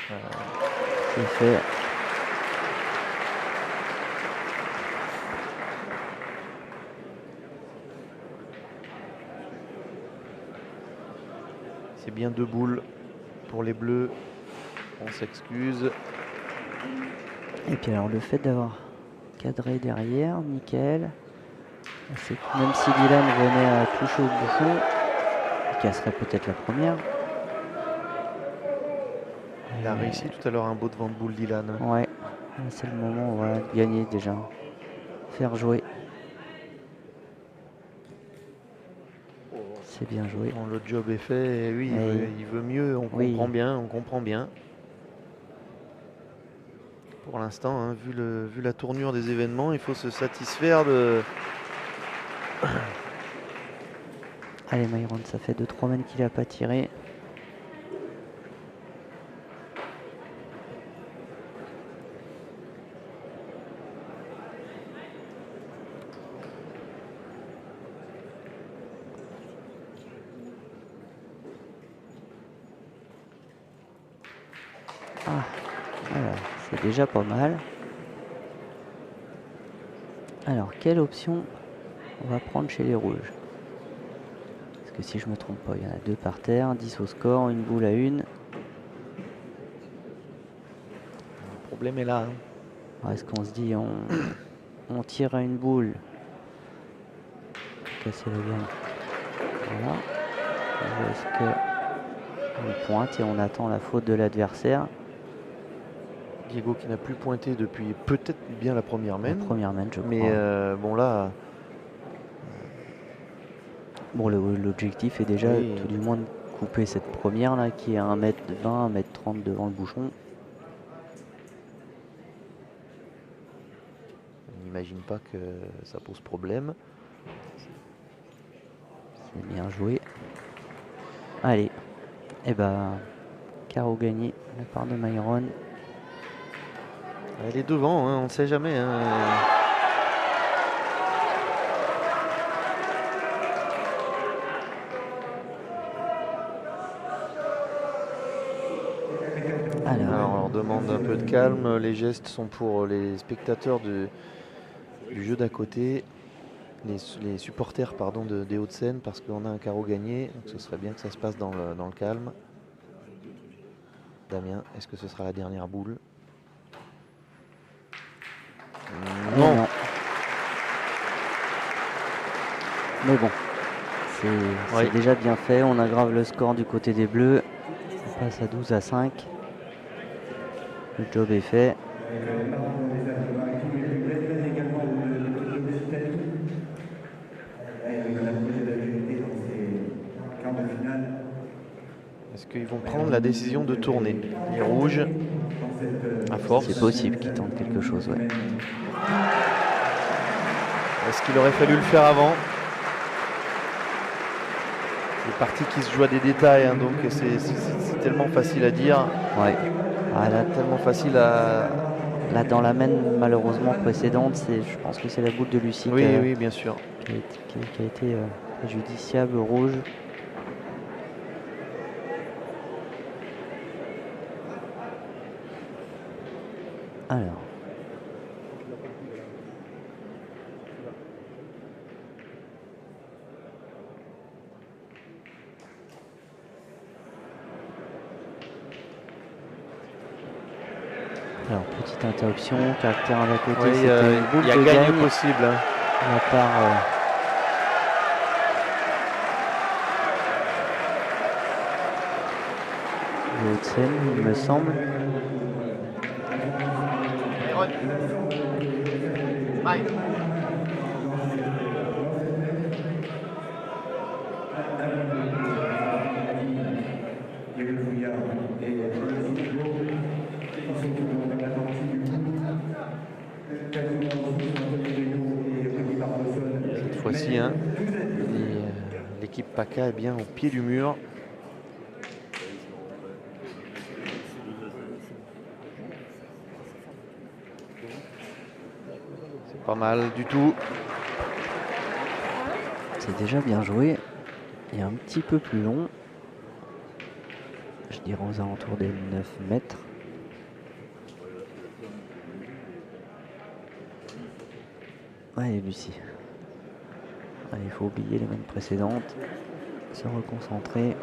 C'est fait. C'est bien 2 boules pour les bleus. On s'excuse. Et puis alors le fait d'avoir cadré derrière, Mickaël, c'est que même si Dylan venait à toucher au bouchon, il casserait peut-être la première. Il a réussi tout à l'heure un beau devant de boule, Dylan. Ouais, c'est le moment voilà, de gagner déjà. Faire jouer. C'est bien joué. Bon, le job est fait, et oui, il veut mieux, on comprend bien. Pour l'instant, hein, vu la tournure des événements, il faut se satisfaire de... Allez Myron, ça fait 2-3 mènes qu'il n'a pas tiré. Ah, voilà, c'est déjà pas mal. Alors, quelle option on va prendre chez les rouges? Parce que si je me trompe pas, il y en a 2 par terre, 10 au score, une boule à une. Le problème est là. Hein. Alors, est-ce qu'on se dit on tire à une boule, casser la gamme, voilà. Ou est-ce que on pointe et on attend la faute de l'adversaire? Diego qui n'a plus pointé depuis peut-être bien la première mène. La première mène, je crois. Mais bon là... Bon, l'objectif est déjà tout du moins de couper cette première là qui est à 1m20, 1m30 devant le bouchon. On n'imagine pas que ça pose problème. C'est bien joué. Allez, et ben carreau gagné de la part de Myron. Elle est devant, hein, on ne sait jamais. Hein. Alors on leur demande un peu de calme. Les gestes sont pour les spectateurs du jeu d'à côté. Les supporters pardon, des Hauts-de-Seine, parce qu'on a un carreau gagné. Donc ce serait bien que ça se passe dans le calme. Damien, est-ce que ce sera la dernière boule? Non. Non. Mais bon, c'est déjà bien fait. On aggrave le score du côté des bleus. On passe à 12-5. Le job est fait. Est-ce qu'ils vont prendre la décision de tourner? Les rouges, à force. C'est possible qu'ils tentent quelque chose, ouais. Est-ce qu'il aurait fallu le faire avant? C'est une partie qui se joue à des détails, hein, donc c'est tellement facile à dire. Ouais. Ah, là, tellement facile à Là, dans la main malheureusement précédente, je pense que c'est la boule de Lucie Oui, oui, bien sûr. qui a été préjudiciable, rouge. Alors. Alors, petite interruption, caractère à la côté, Oui, c'était une boule il y a de gagne gagne possible. Hein. de la part de Haute-Seine, il me semble. Cette fois-ci, hein, l'équipe PACA est bien au pied du mur. C'est pas mal du tout. C'est déjà bien joué. Et un petit peu plus long. Je dirais aux alentours des 9 mètres. Allez, Lucie. Allez, il faut oublier les mains précédentes. Se reconcentrer.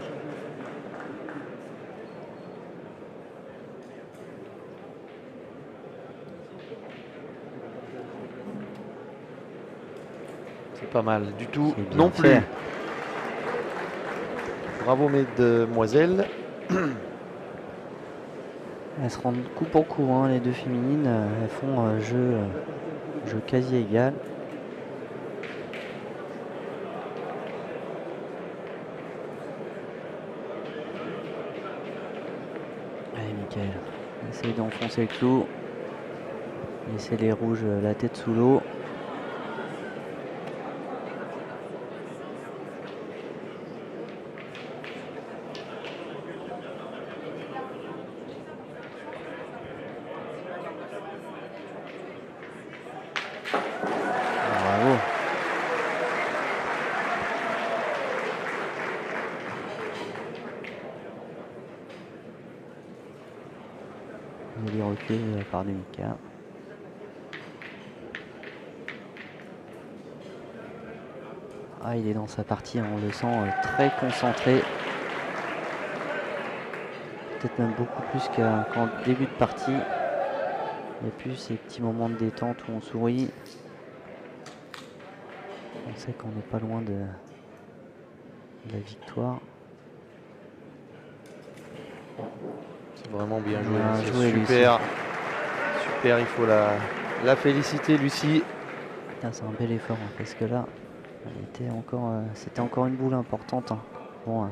C'est pas mal du tout C'est bien non fait. plus. Bravo mesdemoiselles. Elles se rendent coup pour coup, hein, les deux féminines. Elles font jeu quasi égal. Allez, Mickaël, essaye d'enfoncer le clou. Laissez les rouges la tête sous l'eau. Bravo. Il est reculé de la part de Mika. Ah, il est dans sa partie, hein, on le sent très concentré. Peut-être même beaucoup plus qu'en début de partie. Il n'y a plus ces petits moments de détente où on sourit. On sait qu'on n'est pas loin de la victoire. C'est vraiment bien joué. Bien C'est joué, super. Super, il faut la féliciter, Lucie. C'est un bel effort, hein, parce que là, c'était encore une boule importante. Hein. Bon, à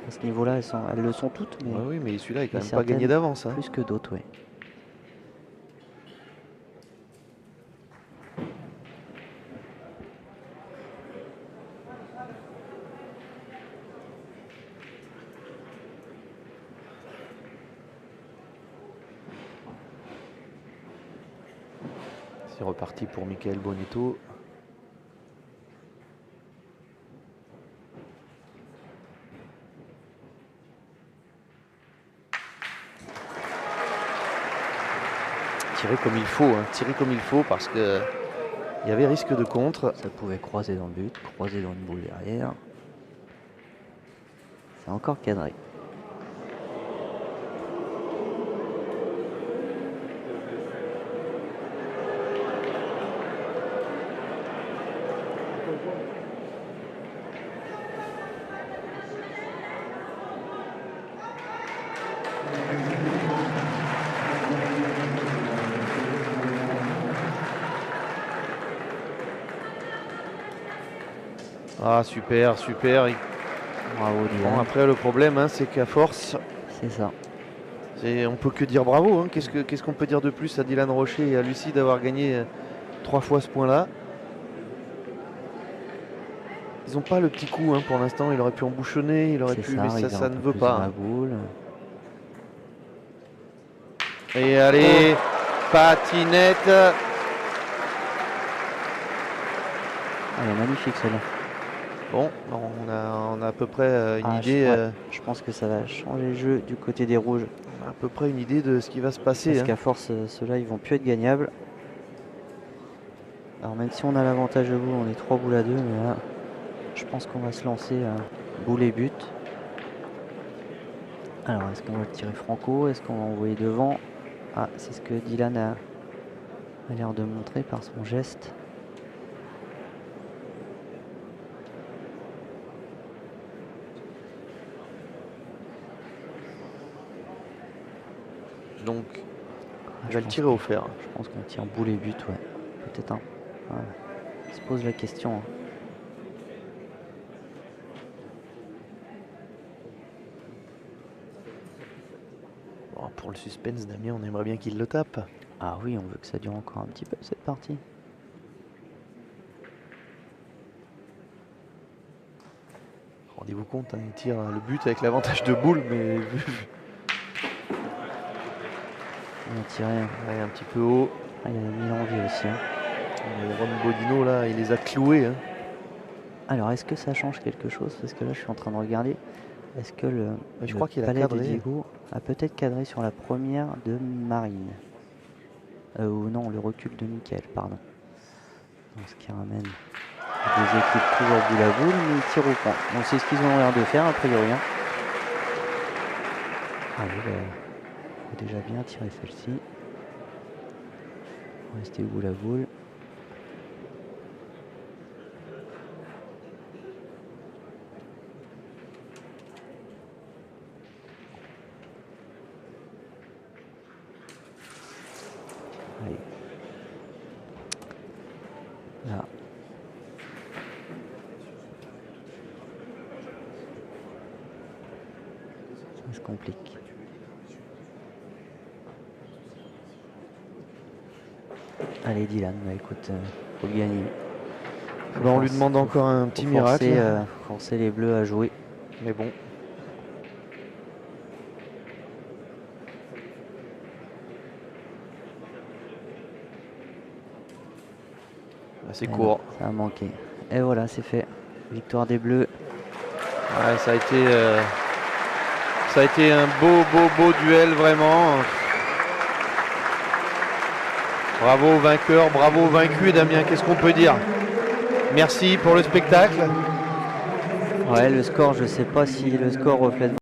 ce niveau-là, elles le sont toutes, mais Oui, mais celui-là, il n'a quand même pas certaines gagné d'avance. Hein. plus que d'autres, oui. C'est reparti pour Michael Bonetto. Tirer comme il faut, hein. Tirer comme il faut parce que il y avait risque de contre. Ça pouvait croiser dans le but, croiser dans une boule derrière. C'est encore cadré. Ah super, super. Bravo, Bon, Dylan. après le problème, hein, c'est qu'à force, C'est ça. on peut que dire bravo. Hein. Qu'est-ce qu'on peut dire de plus à Dylan Rocher et à Lucie d'avoir gagné 3 fois ce point-là. Ils n'ont pas le petit coup, hein, pour l'instant. Il aurait pu embouchonner, il aurait pu, mais ça ne veut pas. La boule. Et allez, patinette. Ah, elle est magnifique celle-là. Bon, on a à peu près une idée. Je pense que ça va changer le jeu du côté des rouges. On a à peu près une idée de ce qui va se passer. Parce qu'à force, ceux-là, ils vont plus être gagnables. Alors même si on a l'avantage de boule, on est 3 boules à 2, mais là, je pense qu'on va se lancer à boule et but. Alors, est-ce qu'on va le tirer franco? Est-ce qu'on va envoyer devant? Ah, c'est ce que Dylan a l'air de montrer par son geste. Donc, Ah, je vais le tirer au fer. Je pense qu'on tire boule et but, ouais. Peut-être un. Ouais. On se pose la question. Hein. Bon, pour le suspense, Damien, on aimerait bien qu'il le tape. Ah oui, on veut que ça dure encore un petit peu cette partie. Rendez-vous compte, hein, il tire le but avec l'avantage de boule, mais On a tiré. ouais, un petit peu haut. Ah, il a mis l'envie aussi. Hein. Mais Ron Bodino, là, il les a cloués. Hein. Alors, est-ce que ça change quelque chose? Parce que là, je suis en train de regarder. Est-ce que Je crois qu'il a palais de cadré. Diego a peut-être cadré sur la première de Marine? Ou non, le recul de Mickaël, pardon. Donc, ce qui ramène les équipes toujours boule à boule, mais ils tirent au point. Donc, c'est ce qu'ils ont l'air de faire, a priori. Hein. Allez, faut déjà bien tirer celle-ci. On va rester boule à boule. Allez. Là. Ça se complique. Allez Dylan, bah écoute, faut le gagner. Bah, on lui demande encore un petit miracle. Forcer les bleus à jouer. Mais bon. Bah, c'est court. Ça a manqué. Et voilà, c'est fait. Victoire des bleus. Ouais, ça a été un beau duel, vraiment. Bravo aux vainqueurs, bravo aux vaincus. Damien, qu'est-ce qu'on peut dire? Merci pour le spectacle. Ouais, le score, je sais pas si le score reflète